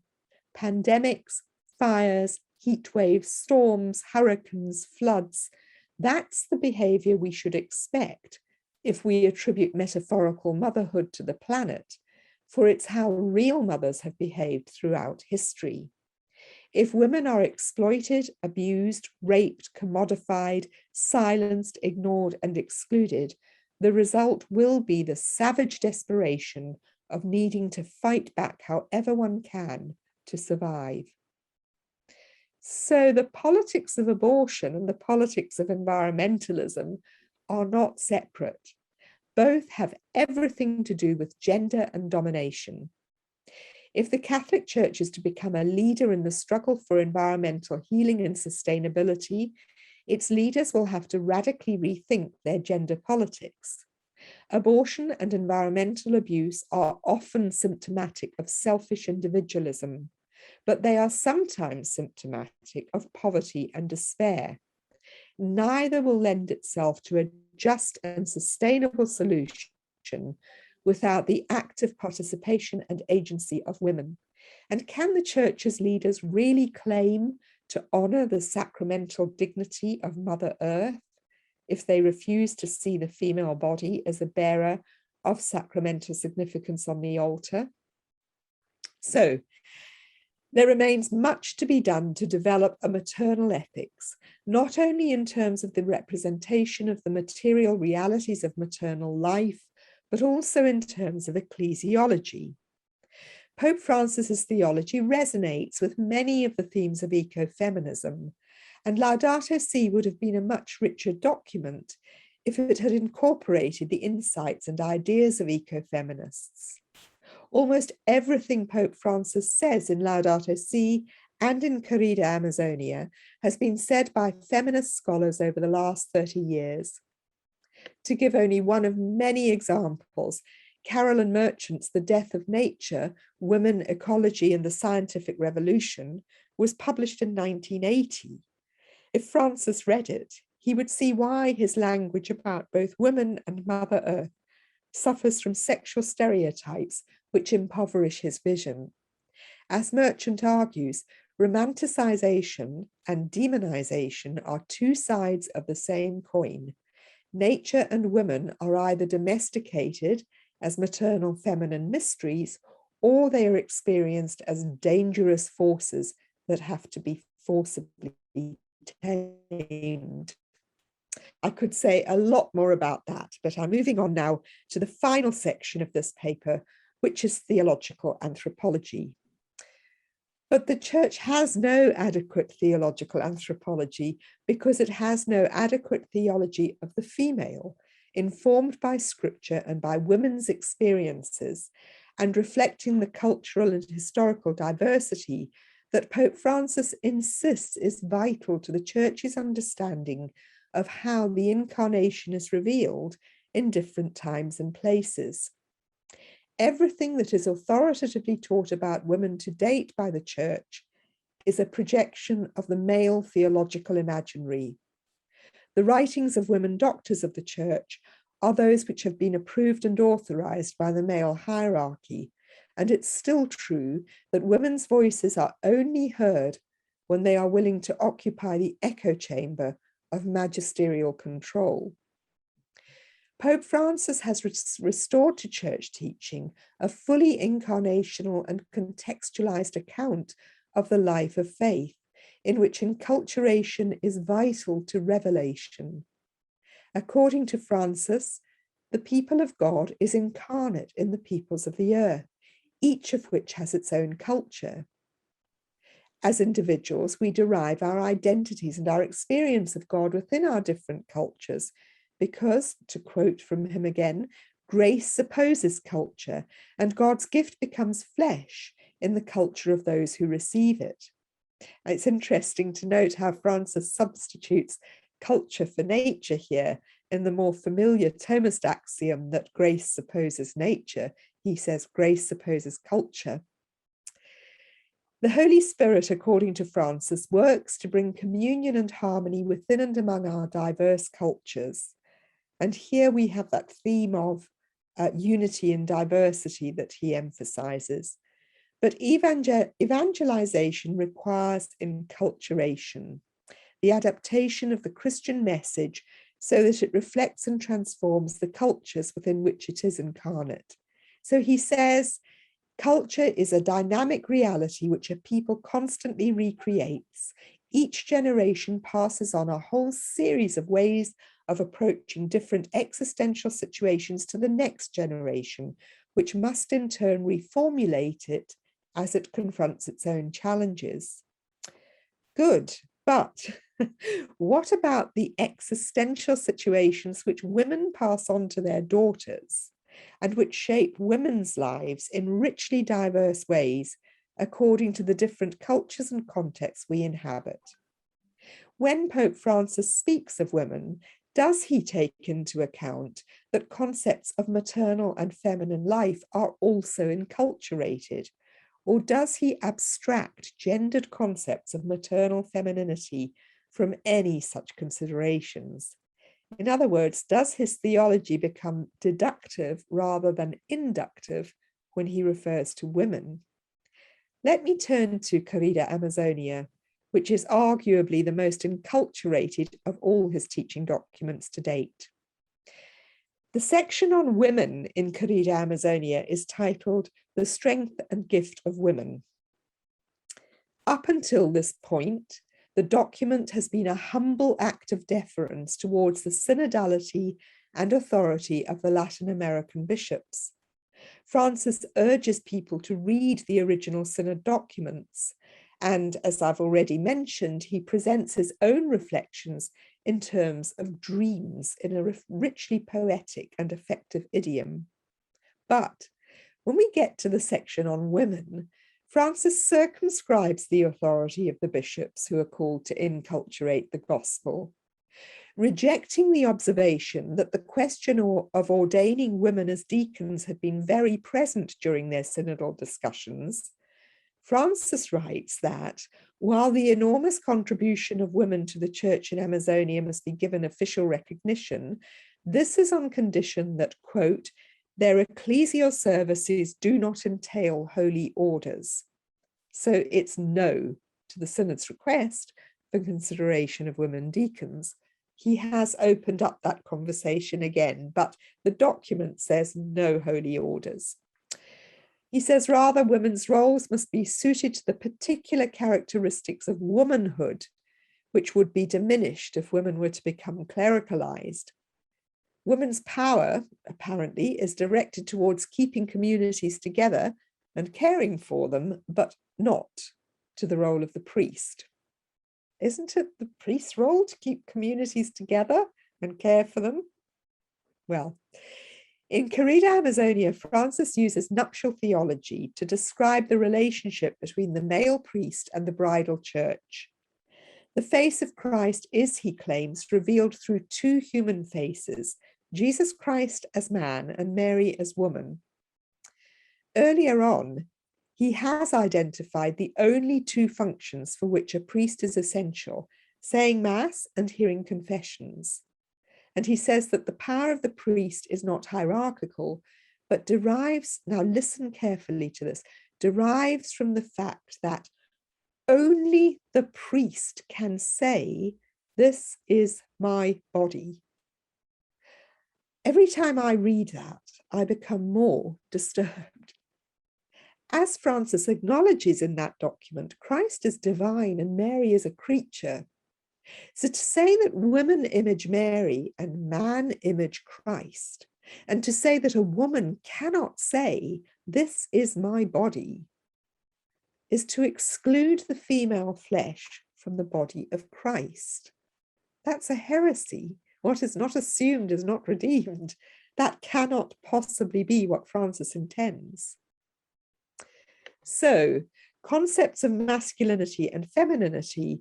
Pandemics, fires, heat waves, storms, hurricanes, floods, that's the behavior we should expect if we attribute metaphorical motherhood to the planet, for it's how real mothers have behaved throughout history. If women are exploited, abused, raped, commodified, silenced, ignored, and excluded, the result will be the savage desperation of needing to fight back however one can to survive. So the politics of abortion and the politics of environmentalism are not separate. Both have everything to do with gender and domination. If the Catholic Church is to become a leader in the struggle for environmental healing and sustainability, its leaders will have to radically rethink their gender politics. Abortion and environmental abuse are often symptomatic of selfish individualism, but they are sometimes symptomatic of poverty and despair. Neither will lend itself to a just and sustainable solution without the active participation and agency of women. And can the Church's leaders really claim to honor the sacramental dignity of Mother Earth if they refuse to see the female body as a bearer of sacramental significance on the altar? So, there remains much to be done to develop a maternal ethics, not only in terms of the representation of the material realities of maternal life, but also in terms of ecclesiology. Pope Francis's theology resonates with many of the themes of ecofeminism, and Laudato Si' would have been a much richer document if it had incorporated the insights and ideas of ecofeminists. Almost everything Pope Francis says in Laudato Si' and in Querida Amazonia has been said by feminist scholars over the last 30 years. To give only one of many examples, Carolyn Merchant's The Death of Nature, Women, Ecology and the Scientific Revolution was published in 1980. If Francis read it, he would see why his language about both women and Mother Earth suffers from sexual stereotypes which impoverish his vision. As Merchant argues, romanticization and demonization are two sides of the same coin. Nature and women are either domesticated as maternal feminine mysteries, or they are experienced as dangerous forces that have to be forcibly tamed. I could say a lot more about that, but I'm moving on now to the final section of this paper, which is theological anthropology. But the church has no adequate theological anthropology because it has no adequate theology of the female, informed by scripture and by women's experiences, and reflecting the cultural and historical diversity that Pope Francis insists is vital to the church's understanding of how the incarnation is revealed in different times and places. Everything that is authoritatively taught about women to date by the church is a projection of the male theological imaginary. The writings of women doctors of the church are those which have been approved and authorized by the male hierarchy, and it's still true that women's voices are only heard when they are willing to occupy the echo chamber of magisterial control. Pope Francis has restored to church teaching a fully incarnational and contextualized account of the life of faith, in which enculturation is vital to revelation. According to Francis, the people of God is incarnate in the peoples of the earth, each of which has its own culture. As individuals, we derive our identities and our experience of God within our different cultures, because, to quote from him again, grace supposes culture, and God's gift becomes flesh in the culture of those who receive it. It's interesting to note how Francis substitutes culture for nature here. In the more familiar Thomist axiom that grace supposes nature, he says grace supposes culture. The Holy Spirit, according to Francis, works to bring communion and harmony within and among our diverse cultures. And here we have that theme of unity and diversity that he emphasizes. But evangelization requires enculturation, the adaptation of the Christian message so that it reflects and transforms the cultures within which it is incarnate. So he says, culture is a dynamic reality which a people constantly recreates. Each generation passes on a whole series of ways of approaching different existential situations to the next generation, which must in turn reformulate it as it confronts its own challenges. Good, but what about the existential situations which women pass on to their daughters and which shape women's lives in richly diverse ways according to the different cultures and contexts we inhabit? When Pope Francis speaks of women, does he take into account that concepts of maternal and feminine life are also enculturated? Or does he abstract gendered concepts of maternal femininity from any such considerations? In other words, does his theology become deductive rather than inductive when he refers to women? Let me turn to Querida Amazonia, which is arguably the most enculturated of all his teaching documents to date. The section on women in Querida Amazonia is titled The Strength and Gift of Women. Up until this point, the document has been a humble act of deference towards the synodality and authority of the Latin American bishops. Francis urges people to read the original synod documents, and as I've already mentioned, he presents his own reflections in terms of dreams in a richly poetic and effective idiom. But when we get to the section on women, Francis circumscribes the authority of the bishops who are called to inculturate the gospel. Rejecting the observation that the question of ordaining women as deacons had been very present during their synodal discussions, Francis writes that while the enormous contribution of women to the church in Amazonia must be given official recognition, this is on condition that, quote, their ecclesial services do not entail holy orders. So it's no to the synod's request for consideration of women deacons. He has opened up that conversation again, but the document says no holy orders. He says rather women's roles must be suited to the particular characteristics of womanhood, which would be diminished if women were to become clericalized. Women's power, apparently, is directed towards keeping communities together and caring for them, but not to the role of the priest. Isn't it the priest's role to keep communities together and care for them? Well, in Querida Amazonia, Francis uses nuptial theology to describe the relationship between the male priest and the bridal church. The face of Christ is, he claims, revealed through two human faces, Jesus Christ as man and Mary as woman. Earlier on, he has identified the only two functions for which a priest is essential, saying Mass and hearing confessions. And he says that the power of the priest is not hierarchical, but derives, now listen carefully to this, derives from the fact that only the priest can say, this is my body. Every time I read that, I become more disturbed. As Francis acknowledges in that document, Christ is divine and Mary is a creature. So to say that women image Mary and man image Christ, and to say that a woman cannot say, this is my body, is to exclude the female flesh from the body of Christ. That's a heresy. What is not assumed is not redeemed. That cannot possibly be what Francis intends. So, concepts of masculinity and femininity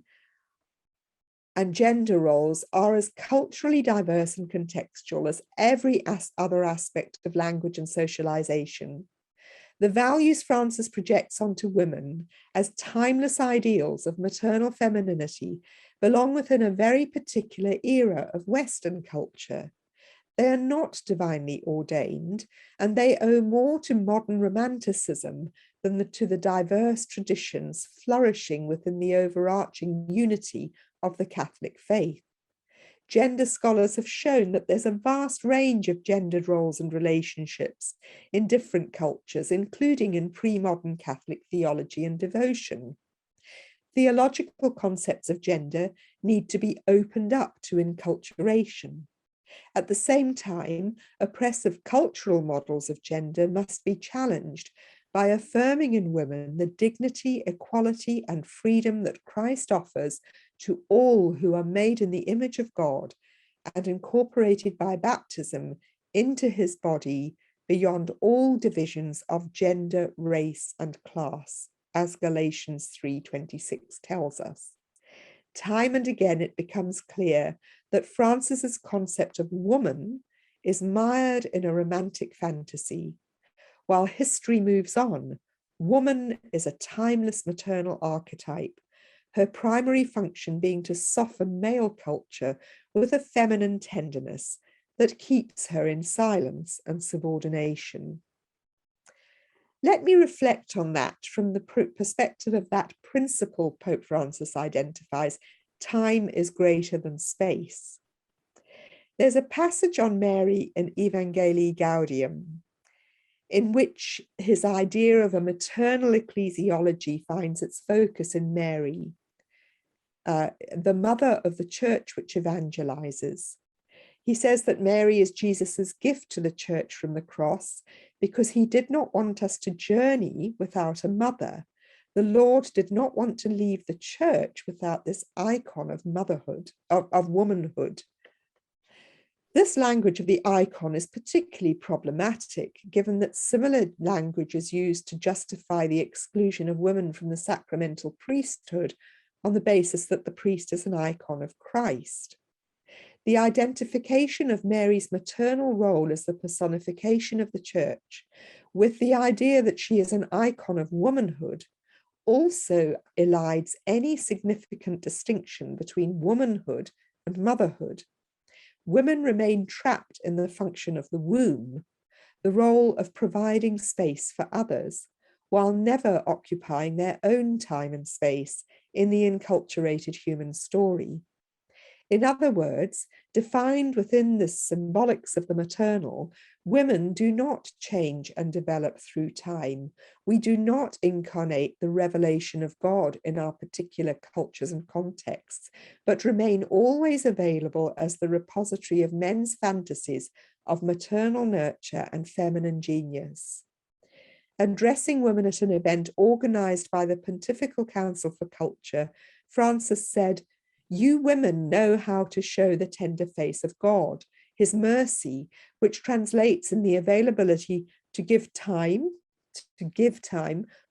and gender roles are as culturally diverse and contextual as every other aspect of language and socialization. The values Francis projects onto women as timeless ideals of maternal femininity belong within a very particular era of Western culture. They are not divinely ordained, and they owe more to modern romanticism than to the diverse traditions flourishing within the overarching unity of the Catholic faith. Gender scholars have shown that there's a vast range of gendered roles and relationships in different cultures, including in pre-modern Catholic theology and devotion. Theological concepts of gender need to be opened up to enculturation. At the same time, oppressive cultural models of gender must be challenged by affirming in women the dignity, equality, and freedom that Christ offers to all who are made in the image of God and incorporated by baptism into his body beyond all divisions of gender, race, and class, as Galatians 3:26 tells us. Time and again, it becomes clear that Francis's concept of woman is mired in a romantic fantasy. While history moves on, woman is a timeless maternal archetype, her primary function being to soften male culture with a feminine tenderness that keeps her in silence and subordination. Let me reflect on that from the perspective of that principle Pope Francis identifies: time is greater than space. There's a passage on Mary in Evangelii Gaudium, in which his idea of a maternal ecclesiology finds its focus in Mary, the mother of the church which evangelizes. He says that Mary is Jesus's gift to the church from the cross because he did not want us to journey without a mother. The Lord did not want to leave the church without this icon of motherhood, of womanhood. This language of the icon is particularly problematic, given that similar language is used to justify the exclusion of women from the sacramental priesthood on the basis that the priest is an icon of Christ. the identification of Mary's maternal role as the personification of the church, with the idea that she is an icon of womanhood, also elides any significant distinction between womanhood and motherhood. Women remain trapped in the function of the womb, the role of providing space for others, while never occupying their own time and space in the enculturated human story. In other words, defined within the symbolics of the maternal, women do not change and develop through time. We do not incarnate the revelation of God in our particular cultures and contexts, but remain always available as the repository of men's fantasies of maternal nurture and feminine genius. Addressing women at an event organized by the Pontifical Council for Culture, Francis said, "You women know how to show the tender face of God, his mercy, which translates in the availability to give time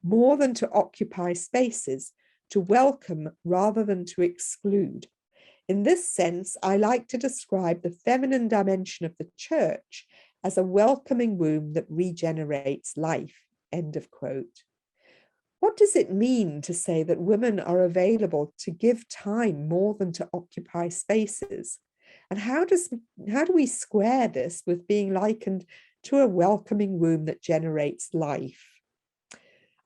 more than to occupy spaces, to welcome rather than to exclude. In this sense, I like to describe the feminine dimension of the church as a welcoming womb that regenerates life." End of quote. What does it mean to say that women are available to give time more than to occupy spaces? And how do we square this with being likened to a welcoming womb that generates life?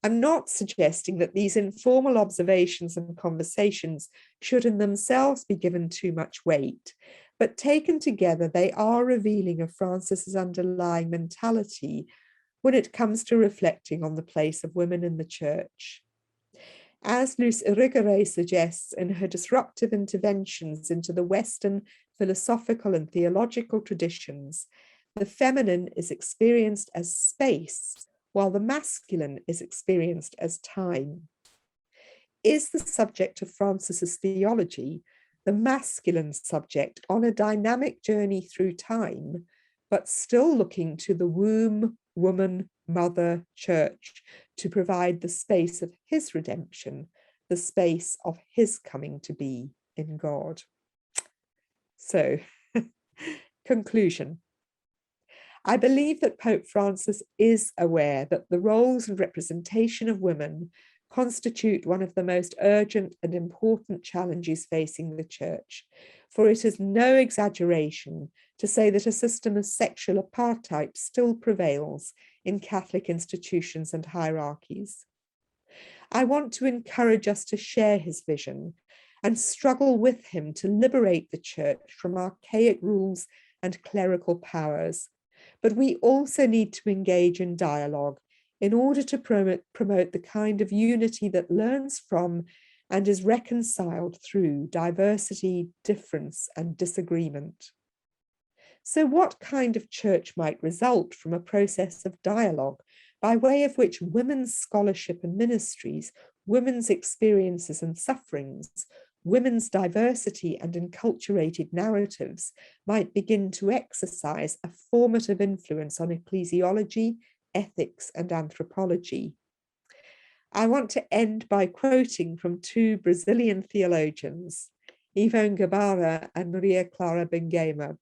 I'm not suggesting that these informal observations and conversations should in themselves be given too much weight, but taken together, they are revealing of Francis's underlying mentality when it comes to reflecting on the place of women in the church. As Luce Irigaray suggests in her disruptive interventions into the Western philosophical and theological traditions, the feminine is experienced as space, while the masculine is experienced as time. Is the subject of Francis's theology the masculine subject on a dynamic journey through time, but still looking to the womb, woman, mother, church to provide the space of his redemption, the space of his coming to be in God? So, conclusion. I believe that Pope Francis is aware that the roles and representation of women constitute one of the most urgent and important challenges facing the Church, for it is no exaggeration to say that a system of sexual apartheid still prevails in Catholic institutions and hierarchies. I want to encourage us to share his vision and struggle with him to liberate the Church from archaic rules and clerical powers. But we also need to engage in dialogue in order to promote the kind of unity that learns from and is reconciled through diversity, difference, and disagreement. So what kind of church might result from a process of dialogue by way of which women's scholarship and ministries, women's experiences and sufferings, women's diversity and enculturated narratives might begin to exercise a formative influence on ecclesiology, ethics, and anthropology? I want to end by quoting from two Brazilian theologians, Ivone Guevara and Maria Clara Benguema.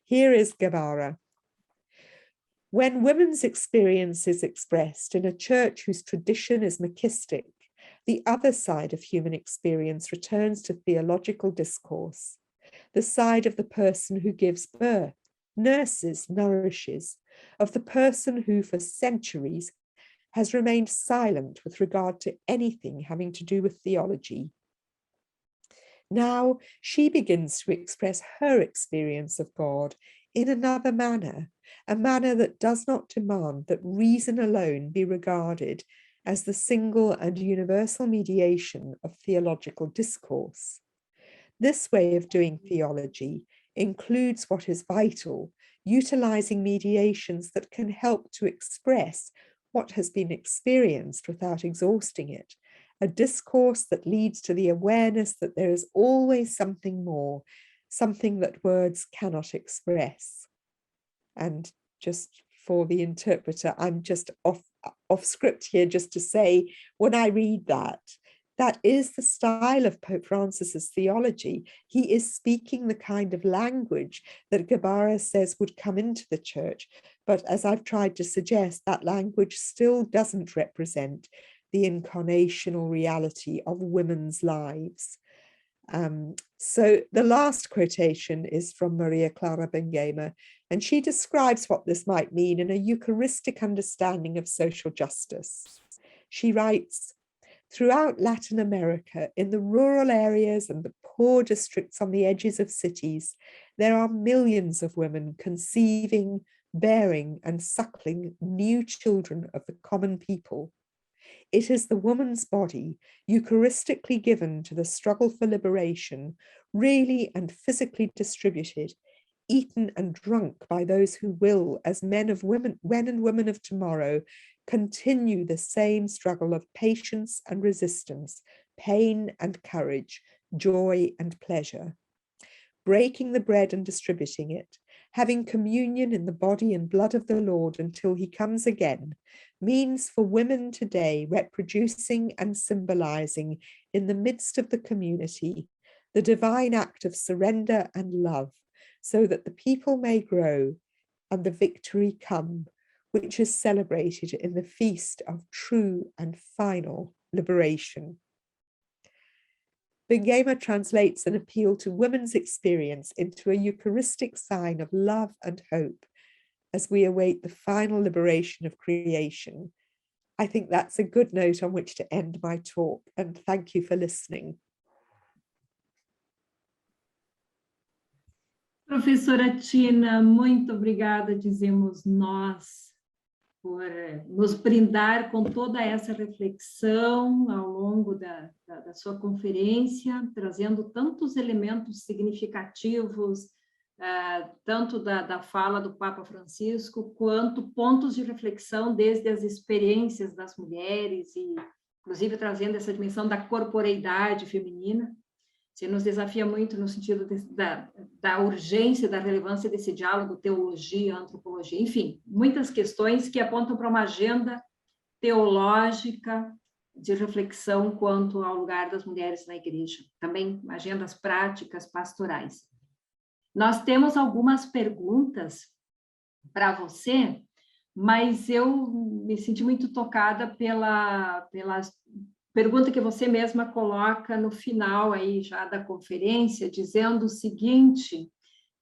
Here is Guevara. When women's experience is expressed in a church whose tradition is machistic, the other side of human experience returns to theological discourse, the side of the person who gives birth, nurses, nourishes, of the person who for centuries has remained silent with regard to anything having to do with theology. Now she begins to express her experience of God in another manner, a manner that does not demand that reason alone be regarded as the single and universal mediation of theological discourse. This way of doing theology includes what is vital, utilizing mediations that can help to express what has been experienced without exhausting it, a discourse that leads to the awareness that there is always something more, something that words cannot express. And just for the interpreter, I'm just off script here just to say, when I read that, That is the style of Pope Francis's theology. He is speaking the kind of language that Guevara says would come into the church. But as I've tried to suggest, that language still doesn't represent the incarnational reality of women's lives. So the last quotation is from Maria Clara Benguema, and she describes what this might mean in a Eucharistic understanding of social justice. She writes, throughout Latin America, in the rural areas and the poor districts on the edges of cities, there are millions of women conceiving, bearing, and suckling new children of the common people. It is the woman's body, Eucharistically given to the struggle for liberation, really and physically distributed, eaten and drunk by those who will, as men and women of tomorrow, continue the same struggle of patience and resistance, pain and courage, joy and pleasure. Breaking the bread and distributing it, having communion in the body and blood of the Lord until he comes again, means for women today reproducing and symbolizing in the midst of the community the divine act of surrender and love, so that the people may grow and the victory come, which is celebrated in the feast of true and final liberation. Benguema translates an appeal to women's experience into a Eucharistic sign of love and hope as we await the final liberation of creation. I think that's a good note on which to end my talk, and thank you for listening. Professora Tina, muito obrigada, dizemos nós, por nos brindar com toda essa reflexão ao longo da sua conferência, trazendo tantos elementos significativos, tanto da fala do Papa Francisco, quanto pontos de reflexão desde as experiências das mulheres, e inclusive trazendo essa dimensão da corporeidade feminina. Você nos desafia muito no sentido da urgência, da relevância desse diálogo, teologia, antropologia, enfim, muitas questões que apontam para uma agenda teológica de reflexão quanto ao lugar das mulheres na igreja, também agendas práticas pastorais. Nós temos algumas perguntas para você, mas eu me senti muito tocada pela pergunta que você mesma coloca no final aí já da conferência, dizendo o seguinte: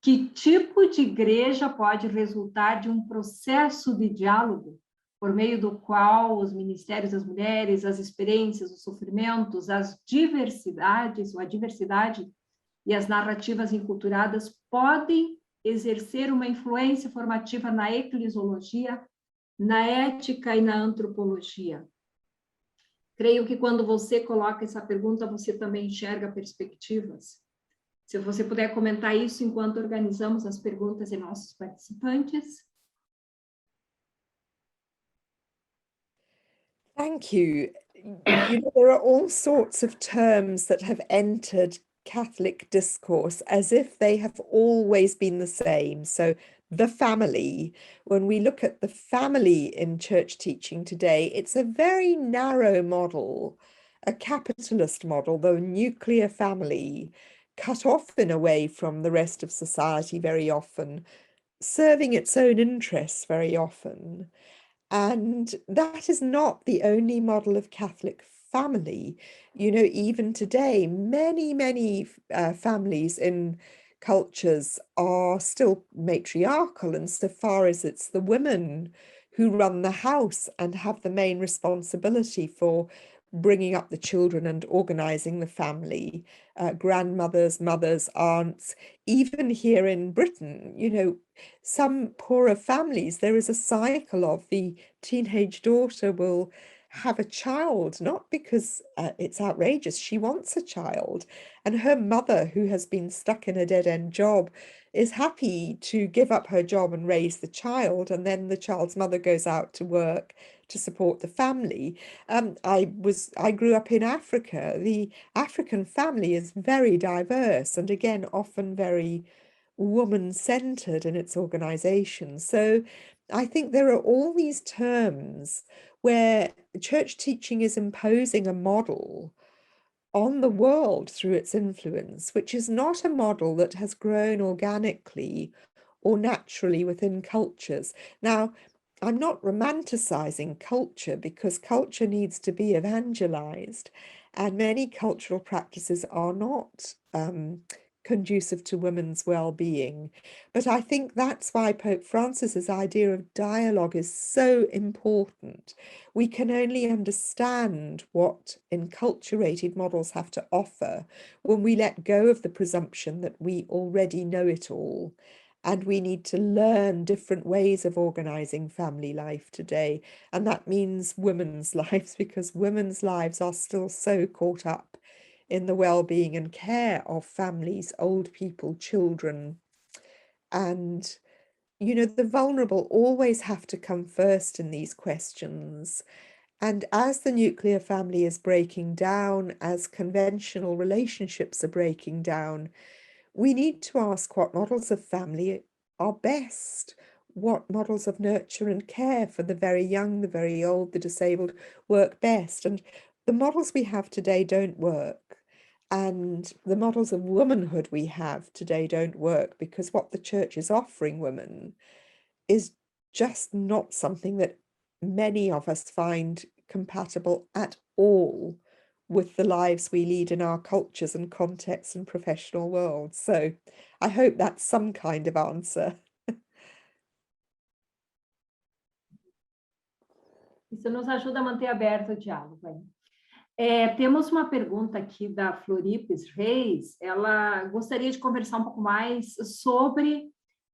que tipo de igreja pode resultar de um processo de diálogo por meio do qual os ministérios das mulheres, as experiências, os sofrimentos, as diversidades, ou a diversidade e as narrativas enculturadas podem exercer uma influência formativa na eclesiologia, na ética e na antropologia? Creio que quando você coloca essa pergunta, você também enxerga perspectivas. Se você puder comentar isso enquanto organizamos as perguntas de nossos participantes. Thank you. You know, there are all sorts of terms that have entered Catholic discourse as if they have always been the same. So the family, when we look at the family in church teaching today, it's a very narrow model, a capitalist model, the nuclear family, cut off in a way from the rest of society very often, serving its own interests very often. And that is not the only model of Catholic family. You know, even today, many families in cultures are still matriarchal, and so far as it's the women who run the house and have the main responsibility for bringing up the children and organizing the family, grandmothers, mothers, aunts. Even here in Britain, you know, some poorer families, there is a cycle of the teenage daughter will have a child, not because it's outrageous, she wants a child, and her mother, who has been stuck in a dead-end job, is happy to give up her job and raise the child, and then the child's mother goes out to work to support the family. I grew up in Africa. The African family is very diverse and again often very woman-centered in its organization. So I think there are all these terms where church teaching is imposing a model on the world through its influence, which is not a model that has grown organically or naturally within cultures. Now, I'm not romanticizing culture, because culture needs to be evangelized, and many cultural practices are not conducive to women's well-being. But I think that's why Pope Francis's idea of dialogue is so important. We can only understand what enculturated models have to offer when we let go of the presumption that we already know it all. And we need to learn different ways of organizing family life today. And that means women's lives, because women's lives are still so caught up in the well-being and care of families, old people, children. And, you know, the vulnerable always have to come first in these questions. And as the nuclear family is breaking down, as conventional relationships are breaking down, we need to ask what models of family are best, what models of nurture and care for the very young, the very old, the disabled work best. And the models we have today don't work. And the models of womanhood we have today don't work, because what the church is offering women is just not something that many of us find compatible at all with the lives we lead in our cultures and contexts and professional worlds. So I hope that's some kind of answer. Isso nos ajuda a manter aberto o diálogo. Temos uma pergunta aqui da Floripes Reis. Ela gostaria de conversar um pouco mais sobre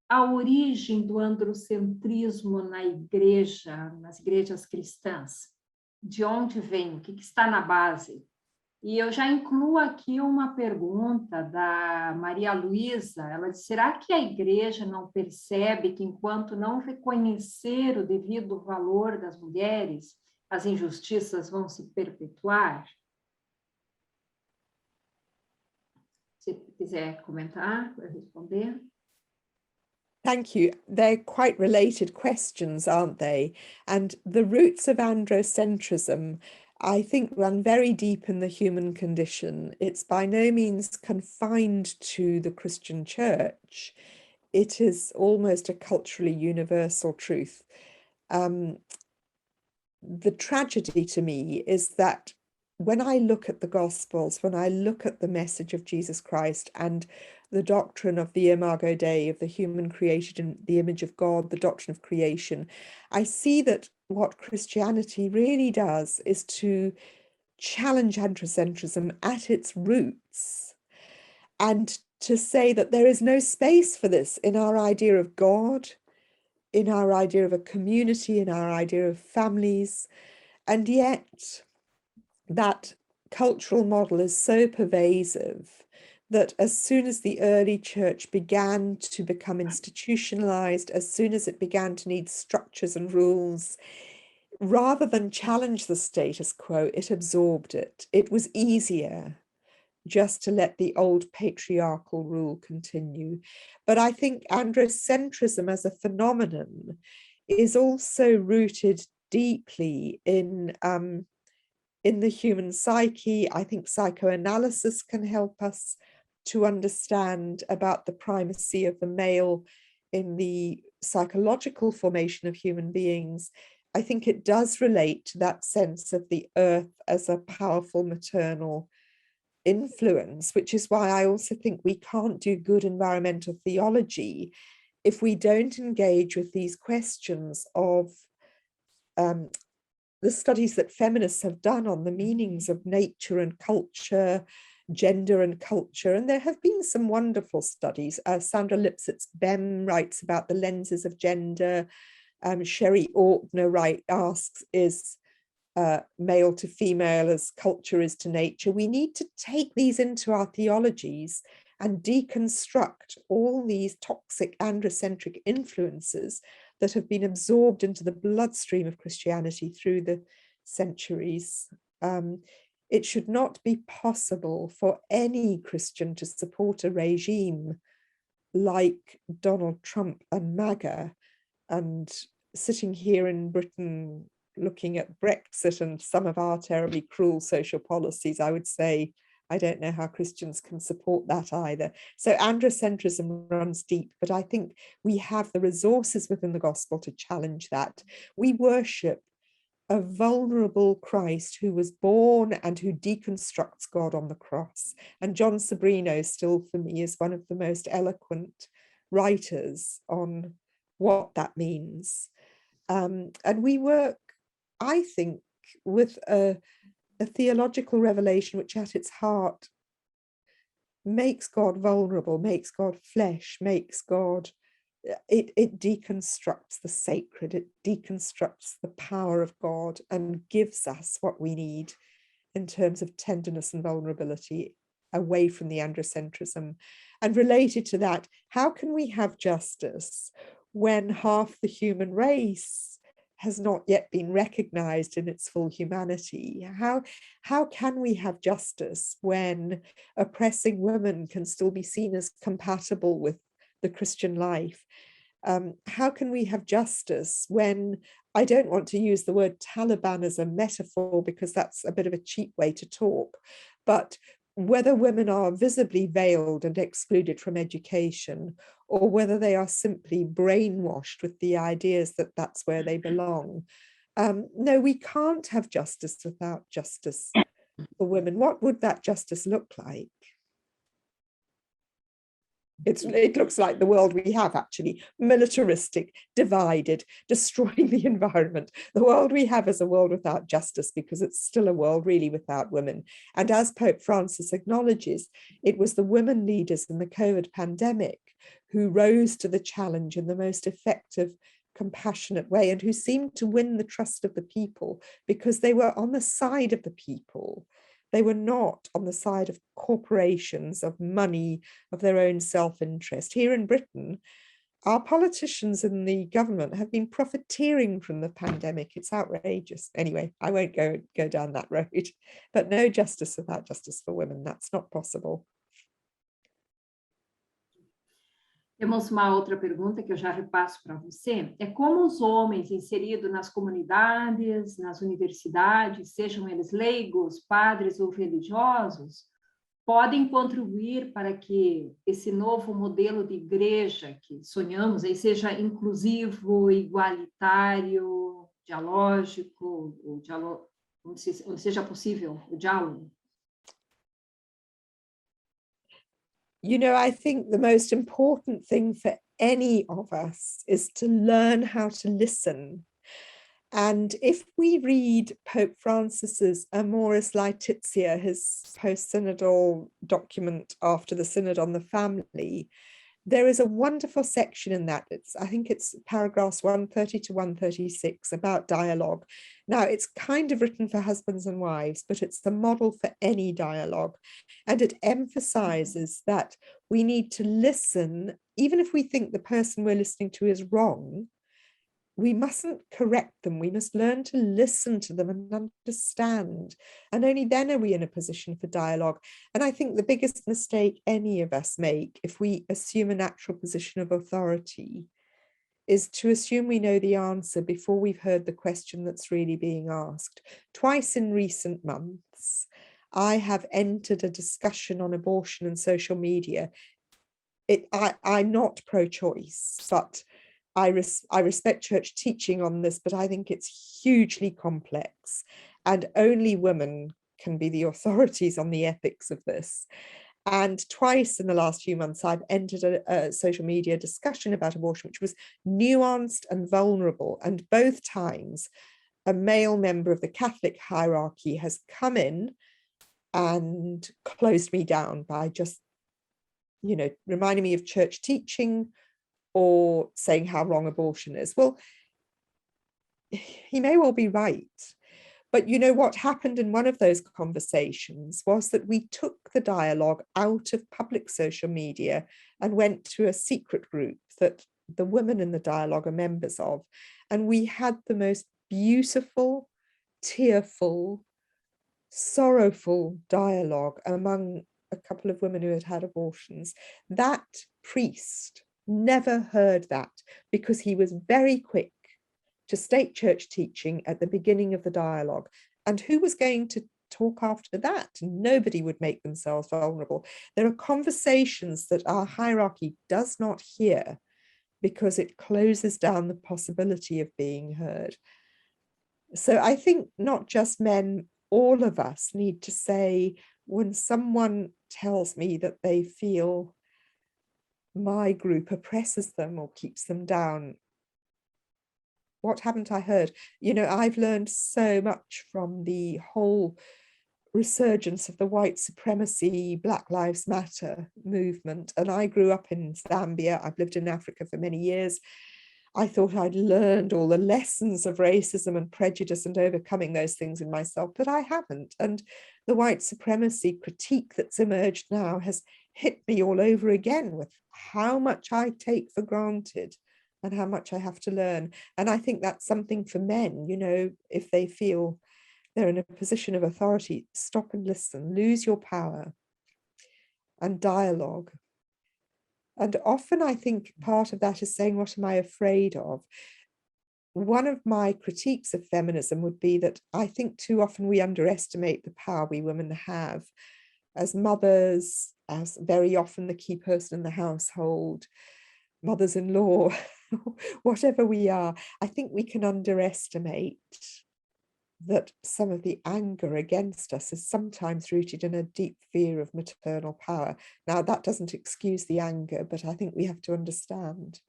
a origem do androcentrismo na igreja, nas igrejas cristãs. De onde vem? O que está na base? E eu já incluo aqui uma pergunta da Maria Luísa. Ela diz: será que a igreja não percebe que, enquanto não reconhecer o devido valor das mulheres, as injustiças vão se perpetuar? Se quiser comentar, para responder. Thank you. They're quite related questions, aren't they? And the roots of androcentrism, I think, run very deep in the human condition. It's by no means confined to the Christian church. It is almost a culturally universal truth. The tragedy to me is that when I look at the Gospels, when I look at the message of Jesus Christ and the doctrine of the Imago Dei, of the human created in the image of God, the doctrine of creation, I see that what Christianity really does is to challenge androcentrism at its roots, and to say that there is no space for this in our idea of God, in our idea of a community, in our idea of families. And yet that cultural model is so pervasive that as soon as the early church began to become institutionalized, as soon as it began to need structures and rules, rather than challenge the status quo, it absorbed it. It was easier just to let the old patriarchal rule continue. But I think androcentrism as a phenomenon is also rooted deeply in the human psyche. I think psychoanalysis can help us to understand about the primacy of the male in the psychological formation of human beings. I think it does relate to that sense of the earth as a powerful maternal influence, which is why I also think we can't do good environmental theology if we don't engage with these questions of the studies that feminists have done on the meanings of nature and culture, gender and culture. And there have been some wonderful studies. Sandra Lipsitz Bem writes about the lenses of gender. Sherry Ortner asks, is male to female as culture is to nature? We need to take these into our theologies and deconstruct all these toxic androcentric influences that have been absorbed into the bloodstream of Christianity through the centuries. It should not be possible for any Christian to support a regime like Donald Trump and MAGA, and sitting here in Britain looking at Brexit and some of our terribly cruel social policies, I would say I don't know how Christians can support that either. So androcentrism runs deep, but I think we have the resources within the gospel to challenge that. We worship a vulnerable Christ who was born and who deconstructs God on the cross. And John Sobrino still, for me, is one of the most eloquent writers on what that means. And we work, I think, with a theological revelation which at its heart makes God vulnerable, makes God flesh, makes God, it deconstructs the sacred, it deconstructs the power of God and gives us what we need in terms of tenderness and vulnerability away from the androcentrism. And related to that, how can we have justice when half the human race has not yet been recognized in its full humanity? How can we have justice when oppressing women can still be seen as compatible with the Christian life? How can we have justice when, I don't want to use the word Taliban as a metaphor because that's a bit of a cheap way to talk, but whether women are visibly veiled and excluded from education, or whether they are simply brainwashed with the ideas that that's where they belong. No, we can't have justice without justice for women. What would that justice look like? It looks like the world we have, actually, militaristic, divided, destroying the environment. The world we have is a world without justice because it's still a world really without women. And as Pope Francis acknowledges, it was the women leaders in the COVID pandemic who rose to the challenge in the most effective, compassionate way, and who seemed to win the trust of the people because they were on the side of the people. They were not on the side of corporations, of money, of their own self-interest. Here in Britain, our politicians in the government have been profiteering from the pandemic. It's outrageous. Anyway, I won't go down that road. But no justice without justice for women. That's not possible. Temos uma outra pergunta que eu já repasso para você. É como os homens inseridos nas comunidades, nas universidades, sejam eles leigos, padres ou religiosos, podem contribuir para que esse novo modelo de igreja que sonhamos aí seja inclusivo, igualitário, dialógico, onde seja possível o diálogo? You know, I think the most important thing for any of us is to learn how to listen. And if we read Pope Francis's Amoris Laetitia, his post-synodal document after the Synod on the Family, there is a wonderful section in that. I think it's paragraphs 130 to 136 about dialogue. Now, it's kind of written for husbands and wives, but it's the model for any dialogue. And it emphasizes that we need to listen, even if we think the person we're listening to is wrong. We mustn't correct them. We must learn to listen to them and understand. And only then are we in a position for dialogue. And I think the biggest mistake any of us make if we assume a natural position of authority is to assume we know the answer before we've heard the question that's really being asked. Twice in recent months, I have entered a discussion on abortion and social media. I'm not pro-choice, but I respect church teaching on this, but I think it's hugely complex, and only women can be the authorities on the ethics of this. And twice in the last few months, I've entered a social media discussion about abortion, which was nuanced and vulnerable. And both times, a male member of the Catholic hierarchy has come in and closed me down by just, you know, reminding me of church teaching, or saying how wrong abortion is. Well, he may well be right. But you know what happened in one of those conversations was that we took the dialogue out of public social media and went to a secret group that the women in the dialogue are members of. And we had the most beautiful, tearful, sorrowful dialogue among a couple of women who had had abortions. That priest never heard that because he was very quick to state church teaching at the beginning of the dialogue. And who was going to talk after that. Nobody would make themselves vulnerable. There are conversations that our hierarchy does not hear because it closes down the possibility of being heard. So I think not just men, all of us need to say, when someone tells me that they feel my group oppresses them or keeps them down, what haven't I heard? You know, I've learned so much from the whole resurgence of the white supremacy, Black Lives Matter movement. And I grew up in Zambia. I've lived in Africa for many years. I thought I'd learned all the lessons of racism and prejudice and overcoming those things in myself, but I haven't. And the white supremacy critique that's emerged now has hit me all over again with how much I take for granted and how much I have to learn. And I think that's something for men, you know, if they feel they're in a position of authority, stop and listen, lose your power and dialogue. And often I think part of that is saying, what am I afraid of? One of my critiques of feminism would be that I think too often we underestimate the power we women have as mothers, as very often the key person in the household, mothers-in-law, whatever we are. I think we can underestimate that some of the anger against us is sometimes rooted in a deep fear of maternal power. Now, that doesn't excuse the anger, but I think we have to understand.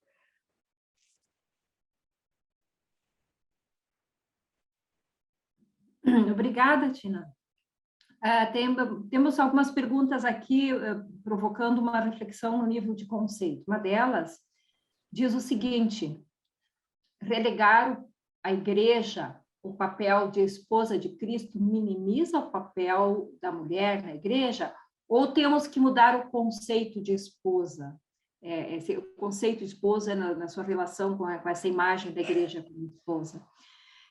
Obrigada, Tina. Temos algumas perguntas aqui provocando uma reflexão no nível de conceito. Uma delas diz o seguinte: relegar a igreja, o papel de esposa de Cristo, minimiza o papel da mulher na igreja? Ou temos que mudar o conceito de esposa? O conceito de esposa na sua relação com essa imagem da igreja como esposa.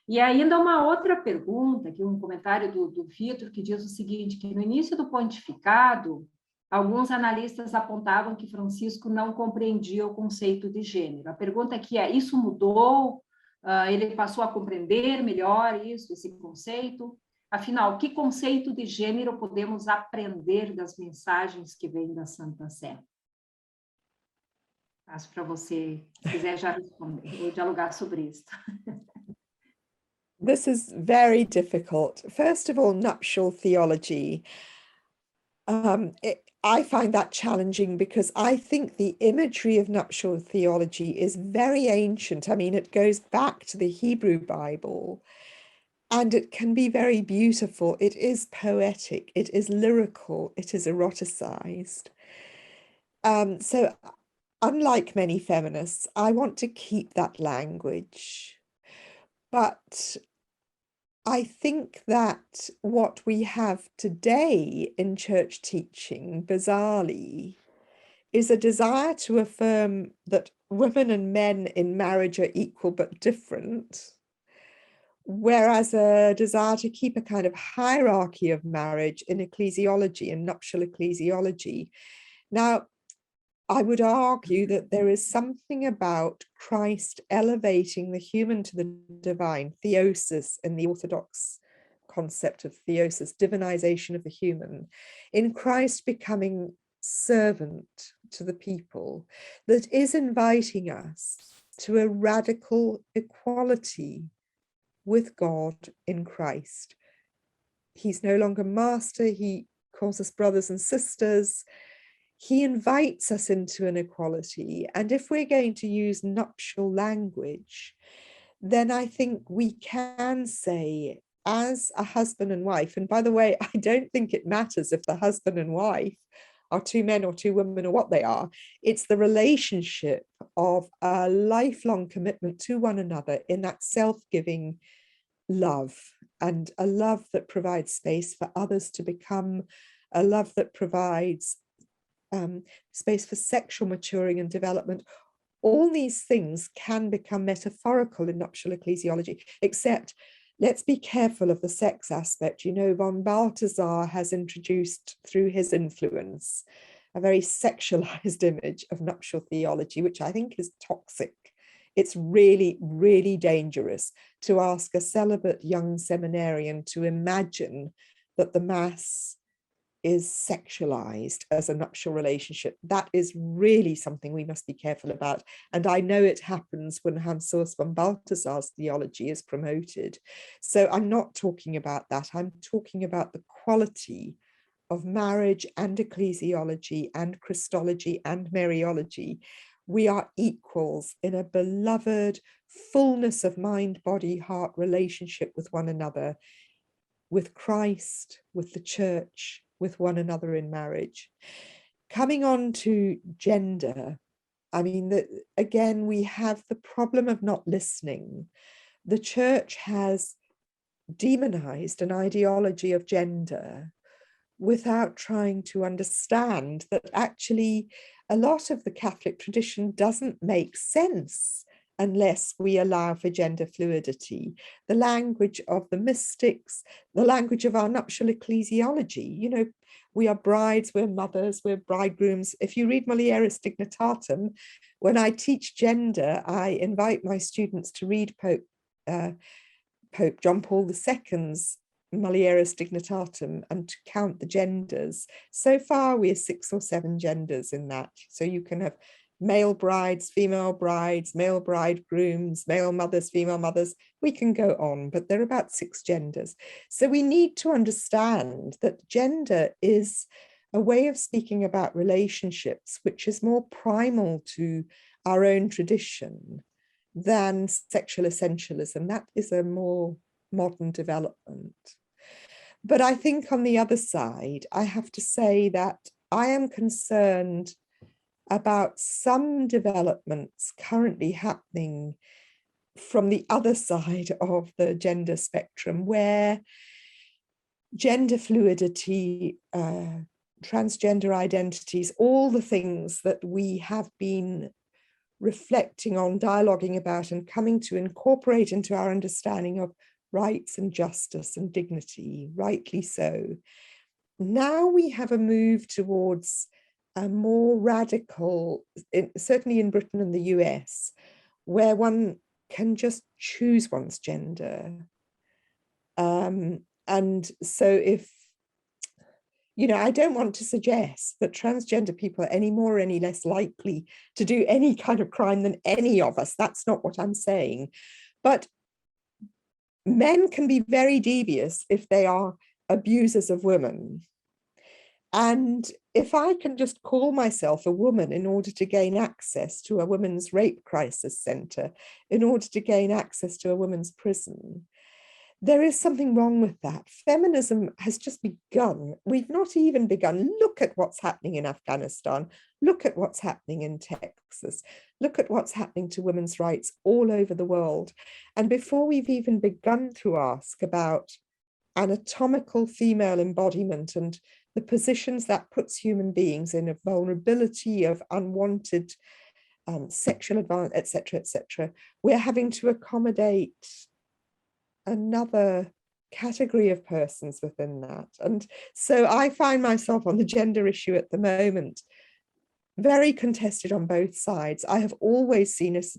E ainda uma outra pergunta, aqui um comentário do Vitor, que diz o seguinte, que no início do pontificado, alguns analistas apontavam que Francisco não compreendia o conceito de gênero. A pergunta aqui é, isso mudou? Ele passou a compreender melhor esse conceito? Afinal, que conceito de gênero podemos aprender das mensagens que vêm da Santa Sé? Passo para você, se quiser já responder ou dialogar sobre isso. This is very difficult. First of all, nuptial theology. I find that challenging because I think the imagery of nuptial theology is very ancient. I mean, it goes back to the Hebrew Bible, and it can be very beautiful. It is poetic, it is lyrical, it is eroticized. So unlike many feminists, I want to keep that language. But I think that what we have today in church teaching, bizarrely, is a desire to affirm that women and men in marriage are equal but different, whereas a desire to keep a kind of hierarchy of marriage in ecclesiology and nuptial ecclesiology. Now, I would argue that there is something about Christ elevating the human to the divine, theosis in the Orthodox concept of theosis, divinization of the human, in Christ becoming servant to the people, that is inviting us to a radical equality with God in Christ. He's no longer master, he calls us brothers and sisters. He invites us into an equality. And if we're going to use nuptial language, then I think we can say, as a husband and wife, and by the way, I don't think it matters if the husband and wife are two men or two women or what they are. It's the relationship of a lifelong commitment to one another in that self-giving love, and a love that provides space for others to become, a love that provides space for sexual maturing and development. All these things can become metaphorical in nuptial ecclesiology, except let's be careful of the sex aspect. You know, von Balthasar has introduced through his influence a very sexualized image of nuptial theology, which I think is toxic. It's really, really dangerous to ask a celibate young seminarian to imagine that the Mass is sexualized as a nuptial relationship. That is really something we must be careful about. And I know it happens when Hans Urs von Balthasar's theology is promoted. So I'm not talking about that. I'm talking about the quality of marriage and ecclesiology and Christology and Mariology. We are equals in a beloved fullness of mind, body, heart relationship with one another, with Christ, with the church, with one another in marriage. Coming on to gender, I mean, again, we have the problem of not listening. The church has demonized an ideology of gender without trying to understand that actually a lot of the Catholic tradition doesn't make sense unless we allow for gender fluidity. The language of the mystics, the language of our nuptial ecclesiology, you know, we are brides, we're mothers, we're bridegrooms. If you read Mulieris Dignitatem, when I teach gender, I invite my students to read Pope John Paul II's Mulieris Dignitatem and to count the genders. So far, we are 6 or 7 genders in that. So you can have male brides, male bridegrooms, male mothers, female mothers. We can go on, but there are about 6 genders. So we need to understand that gender is a way of speaking about relationships, which is more primal to our own tradition than sexual essentialism. That is a more modern development. But I think on the other side, I have to say that I am concerned about some developments currently happening from the other side of the gender spectrum, where gender fluidity, transgender identities, all the things that we have been reflecting on, dialoguing about, and coming to incorporate into our understanding of rights and justice and dignity, rightly so. Now we have a move towards a more radical, certainly in Britain and the US, where one can just choose one's gender. And so if, you know, I don't want to suggest that transgender people are any more or any less likely to do any kind of crime than any of us. That's not what I'm saying. But men can be very devious if they are abusers of women. And if I can just call myself a woman in order to gain access to a women's rape crisis centre, in order to gain access to a women's prison, there is something wrong with that. Feminism has just begun. We've not even begun. Look at what's happening in Afghanistan. Look at what's happening in Texas. Look at what's happening to women's rights all over the world. And before we've even begun to ask about anatomical female embodiment and the positions that puts human beings in, of vulnerability, of unwanted sexual advance, etc., we're having to accommodate another category of persons within that. And so I find myself on the gender issue at the moment very contested on both sides. I have always seen as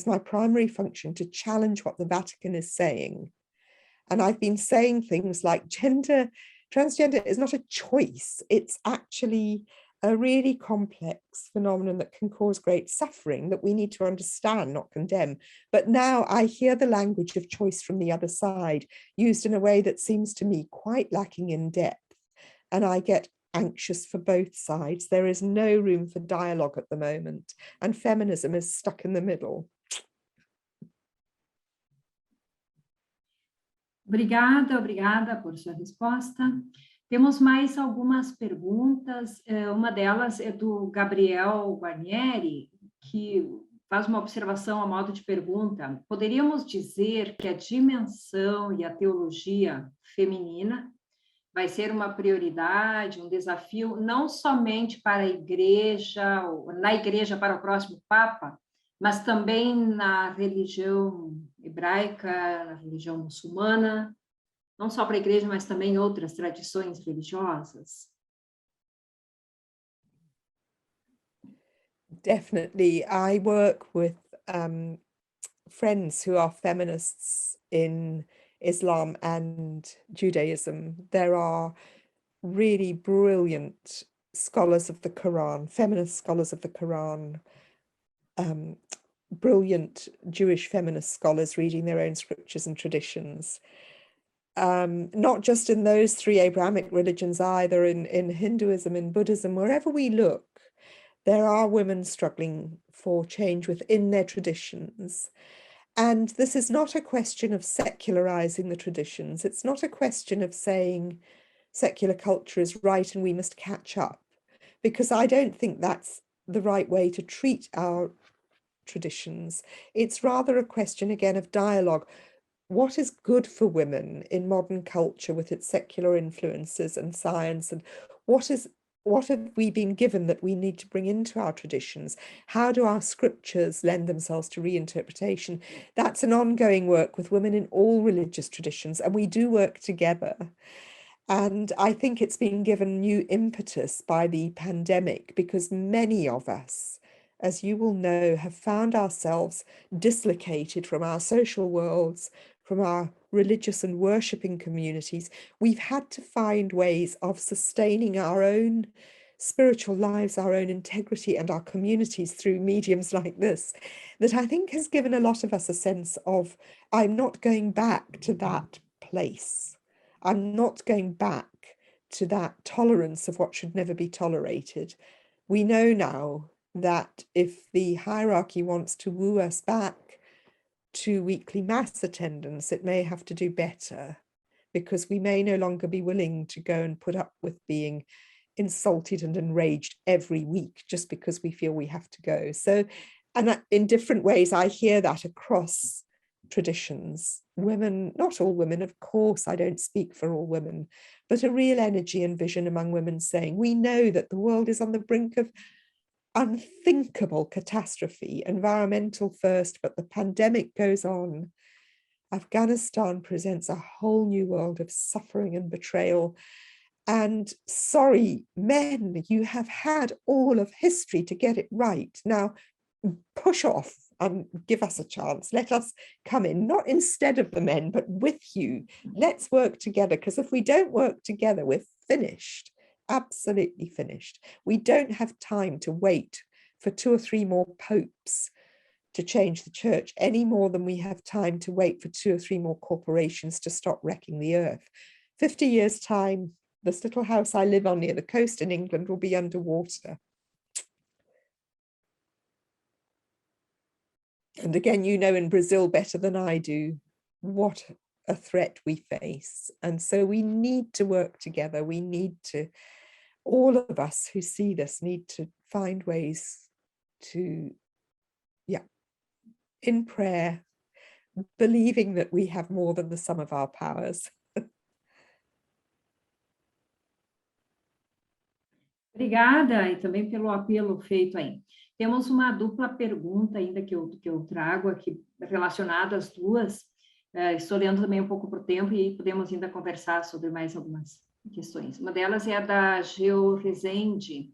my primary function to challenge what the Vatican is saying. And I've been saying things like transgender is not a choice. It's actually a really complex phenomenon that can cause great suffering that we need to understand, not condemn. But now I hear the language of choice from the other side used in a way that seems to me quite lacking in depth. And I get anxious for both sides. There is no room for dialogue at the moment, and feminism is stuck in the middle. Obrigada por sua resposta. Temos mais algumas perguntas. Uma delas é do Gabriel Guarnieri, que faz uma observação a modo de pergunta. Poderíamos dizer que a dimensão e a teologia feminina vai ser uma prioridade, um desafio, não somente para a igreja, na igreja para o próximo Papa, mas também na religião hebraica, na religião muçulmana, não só para a igreja, mas também outras tradições religiosas? Definitely. I work with friends who are feminists in Islam and Judaism. There are really brilliant scholars of the Quran, feminist scholars of the Quran, brilliant Jewish feminist scholars reading their own scriptures and traditions. Not just in those three Abrahamic religions either, in Hinduism, in Buddhism, wherever we look, there are women struggling for change within their traditions. And this is not a question of secularizing the traditions. It's not a question of saying secular culture is right and we must catch up, because I don't think that's the right way to treat our traditions. It's rather a question, again, of dialogue. What is good for women in modern culture with its secular influences and science, and what have we been given that we need to bring into our traditions? How do our scriptures lend themselves to reinterpretation? That's an ongoing work with women in all religious traditions, and we do work together. And I think it's been given new impetus by the pandemic, because many of us, as you will know, have found ourselves dislocated from our social worlds, from our religious and worshipping communities. We've had to find ways of sustaining our own spiritual lives, our own integrity, and our communities through mediums like this, that I think has given a lot of us a sense of, I'm not going back to that place. I'm not going back to that tolerance of what should never be tolerated. We know now that if the hierarchy wants to woo us back to weekly mass attendance, it may have to do better, because we may no longer be willing to go and put up with being insulted and enraged every week just because we feel we have to go. So, and in different ways, I hear that across traditions. Women, not all women, of course, I don't speak for all women, but a real energy and vision among women saying, we know that the world is on the brink of unthinkable catastrophe, environmental first, but the pandemic goes on. Afghanistan presents a whole new world of suffering and betrayal. And sorry, men, you have had all of history to get it right. Now, push off and give us a chance. Let us come in, not instead of the men, but with you. Let's work together, because if we don't work together, we're finished, absolutely finished. We don't have time to wait for 2 or 3 more popes to change the church, any more than we have time to wait for 2 or 3 more corporations to stop wrecking the earth. 50 years' time, this little house I live on near the coast in England will be underwater. And again, you know, in Brazil better than I do, what a threat we face. And so we need to work together. We need to, all of us who see this need to find ways to, in prayer, believing that we have more than the sum of our powers. Obrigada, e também pelo apelo feito aí. Temos uma dupla pergunta ainda que eu trago aqui, relacionada às duas. Estou lendo também um pouco por tempo e podemos ainda conversar sobre mais algumas questões. Uma delas é a da Geo Rezende.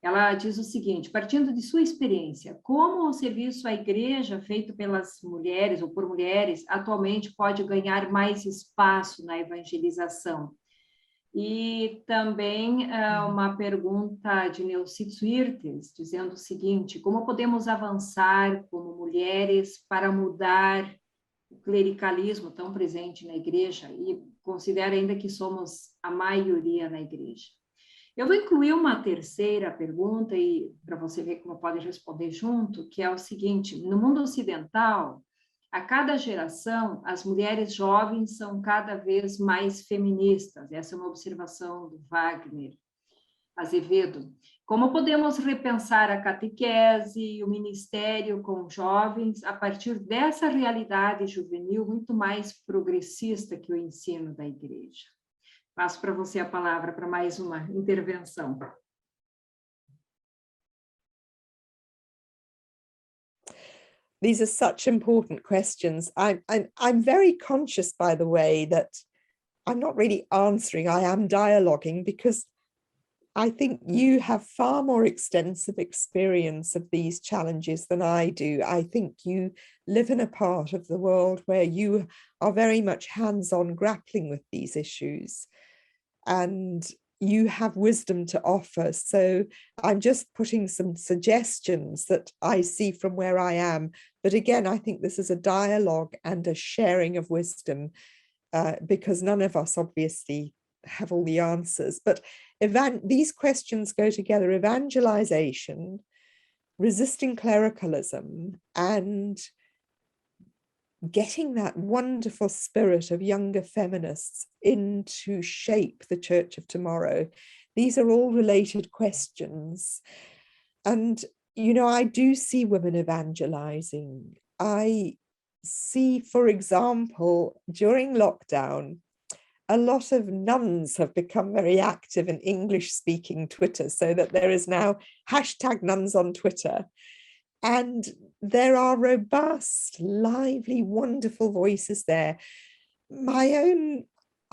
Ela diz o seguinte: partindo de sua experiência, como o serviço à igreja feito pelas mulheres ou por mulheres atualmente pode ganhar mais espaço na evangelização? E também uma pergunta de Neucídio Irtes, dizendo o seguinte: como podemos avançar como mulheres para mudar o clericalismo tão presente na igreja, e considera ainda que somos a maioria na igreja? Eu vou incluir uma terceira pergunta, e para você ver como pode responder junto, que é o seguinte: no mundo ocidental, a cada geração, as mulheres jovens são cada vez mais feministas. Essa é uma observação do Wagner Azevedo. Como podemos repensar a catequese e o ministério com jovens a partir dessa realidade juvenil muito mais progressista que o ensino da igreja? Passo para você a palavra para mais uma intervenção. These are such important questions. I'm very conscious, by the way, that I'm not really answering, I am dialoguing, because I think you have far more extensive experience of these challenges than I do. I think you live in a part of the world where you are very much hands-on grappling with these issues, and you have wisdom to offer. So I'm just putting some suggestions that I see from where I am. But again, I think this is a dialogue and a sharing of wisdom, because none of us obviously have all the answers. But these questions go together: evangelization, resisting clericalism, and getting that wonderful spirit of younger feminists in to shape the church of tomorrow. These are all related questions. And, you know, I do see women evangelizing. I see, for example, during lockdown, a lot of nuns have become very active in English-speaking Twitter, so that there is now #nuns on Twitter. And there are robust, lively, wonderful voices there.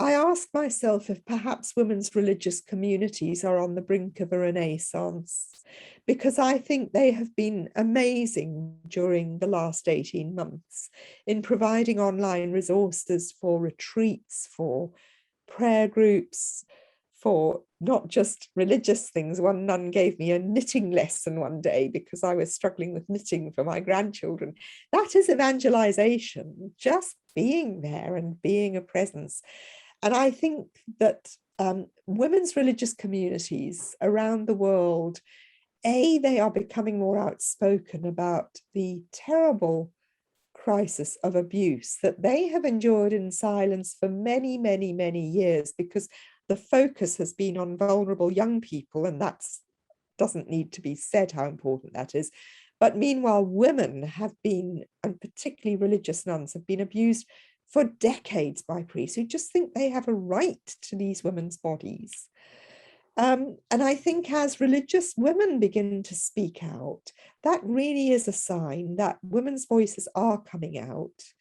I ask myself if perhaps women's religious communities are on the brink of a renaissance, because I think they have been amazing during the last 18 months in providing online resources for retreats, for prayer groups, for not just religious things. One nun gave me a knitting lesson one day because I was struggling with knitting for my grandchildren. That is evangelization, just being there and being a presence. And I think that women's religious communities around the world, they are becoming more outspoken about the terrible crisis of abuse that they have endured in silence for many, many, many years, because the focus has been on vulnerable young people, and that doesn't need to be said how important that is. But meanwhile, women have been, and particularly religious nuns, have been abused for decades by priests who just think they have a right to these women's bodies. And I think as religious women begin to speak out, that really is a sign that women's voices are coming out.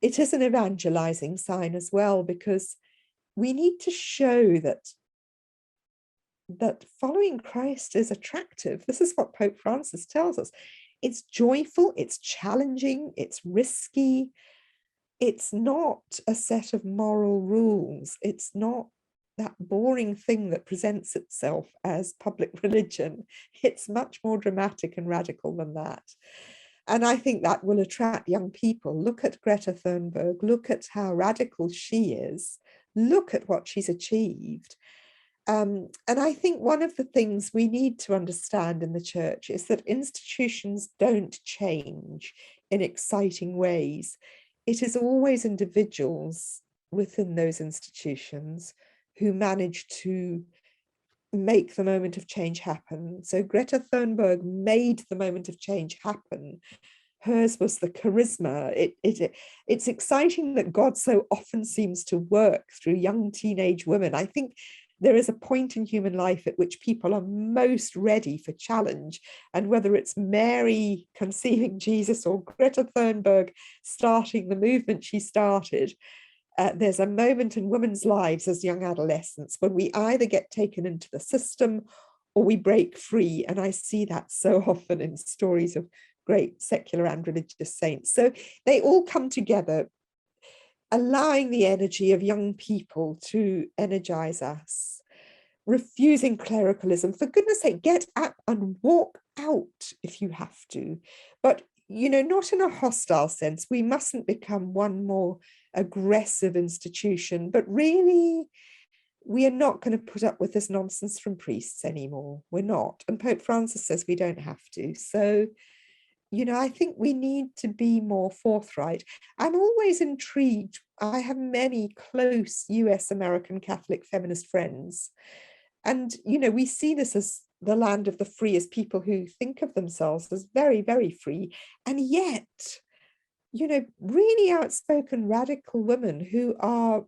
It is an evangelizing sign as well, because we need to show that following Christ is attractive. This is what Pope Francis tells us. It's joyful, it's challenging, it's risky. It's not a set of moral rules. It's not that boring thing that presents itself as public religion. It's much more dramatic and radical than that. And I think that will attract young people. Look at Greta Thunberg, look at how radical she is, look at what she's achieved. And I think one of the things we need to understand in the church is that institutions don't change in exciting ways. It is always individuals within those institutions who manage to make the moment of change happen. So Greta Thunberg made the moment of change happen. Hers was the charisma. It's exciting that God so often seems to work through young teenage women. I think there is a point in human life at which people are most ready for challenge. And whether it's Mary conceiving Jesus or Greta Thunberg starting the movement she started, there's a moment in women's lives as young adolescents when we either get taken into the system or we break free. And I see that so often in stories of great secular and religious saints. So they all come together, allowing the energy of young people to energize us, refusing clericalism. For goodness sake, get up and walk out if you have to. But, you know, not in a hostile sense. We mustn't become one more aggressive institution, but really, we are not going to put up with this nonsense from priests anymore. We're not. And Pope Francis says we don't have to. So, you know, I think we need to be more forthright. I'm always intrigued. I have many close US American Catholic feminist friends. And, you know, we see this as the land of the free, as people who think of themselves as very, very free. And yet, you know, really outspoken radical women who are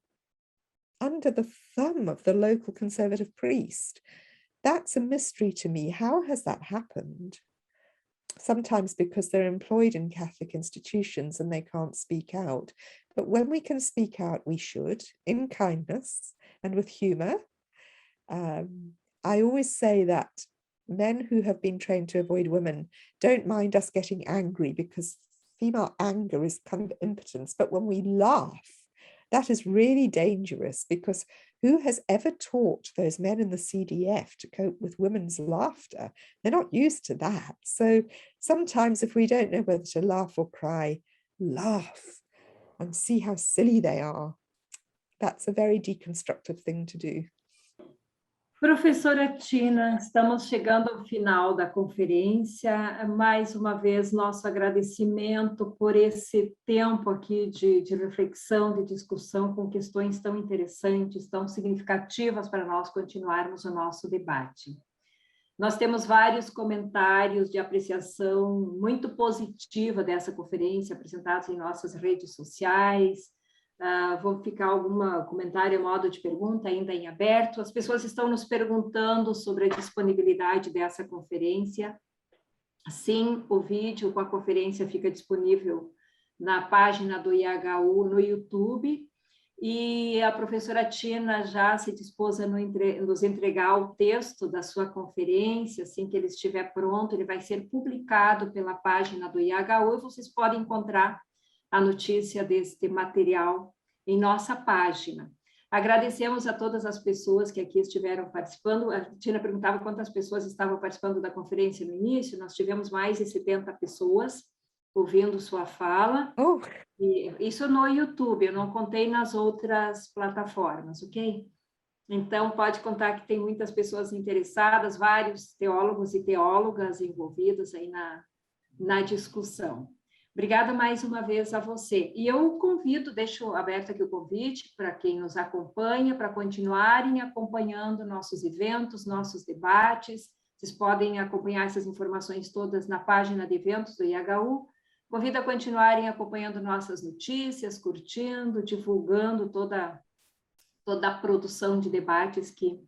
under the thumb of the local conservative priest. That's a mystery to me. How has that happened? Sometimes because they're employed in Catholic institutions and they can't speak out. But when we can speak out, we should, in kindness and with humor. I always say that men who have been trained to avoid women don't mind us getting angry, because female anger is kind of impotence. But when we laugh, that is really dangerous, because who has ever taught those men in the CDF to cope with women's laughter? They're not used to that. So sometimes if we don't know whether to laugh or cry, laugh and see how silly they are. That's a very deconstructive thing to do. Professora Tina, estamos chegando ao final da conferência. Mais uma vez, nosso agradecimento por esse tempo aqui de reflexão, de discussão com questões tão interessantes, tão significativas para nós continuarmos o nosso debate. Nós temos vários comentários de apreciação muito positiva dessa conferência, apresentados em nossas redes sociais. Vou ficar algum comentário a modo de pergunta ainda em aberto. As pessoas estão nos perguntando sobre a disponibilidade dessa conferência. Sim, o vídeo com a conferência fica disponível na página do IHU no YouTube, e a professora Tina já se dispôs a nos entregar o texto da sua conferência. Assim que ele estiver pronto, ele vai ser publicado pela página do IHU, e vocês podem encontrar a notícia deste material em nossa página. Agradecemos a todas as pessoas que aqui estiveram participando. A Tina perguntava quantas pessoas estavam participando da conferência no início. Nós tivemos mais de 70 pessoas ouvindo sua fala. E isso no YouTube, eu não contei nas outras plataformas, ok? Então, pode contar que tem muitas pessoas interessadas, vários teólogos e teólogas envolvidos aí na discussão. Obrigada mais uma vez a você. E eu convido, deixo aberto aqui o convite para quem nos acompanha, para continuarem acompanhando nossos eventos, nossos debates. Vocês podem acompanhar essas informações todas na página de eventos do IHU. Convido a continuarem acompanhando nossas notícias, curtindo, divulgando toda a produção de debates que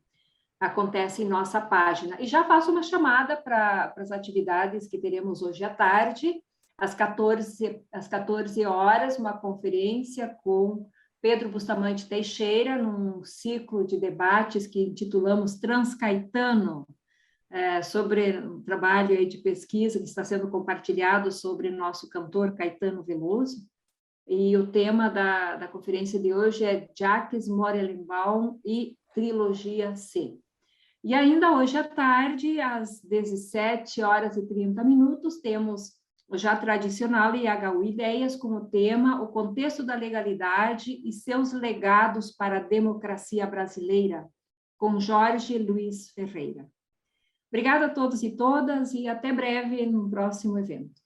acontece em nossa página. E já faço uma chamada para as atividades que teremos hoje à tarde. Às 14 horas, uma conferência com Pedro Bustamante Teixeira, num ciclo de debates que intitulamos Transcaetano, sobre um trabalho aí de pesquisa que está sendo compartilhado sobre nosso cantor Caetano Veloso. E o tema da conferência de hoje é Jacques Morellenbaum e Trilogia C. E ainda hoje à tarde, às 17h30, temos o já tradicional IHU Ideias, com o tema O Contexto da Legalidade e Seus Legados para a Democracia Brasileira, com Jorge Luiz Ferreira. Obrigada a todos e todas, e até breve no próximo evento.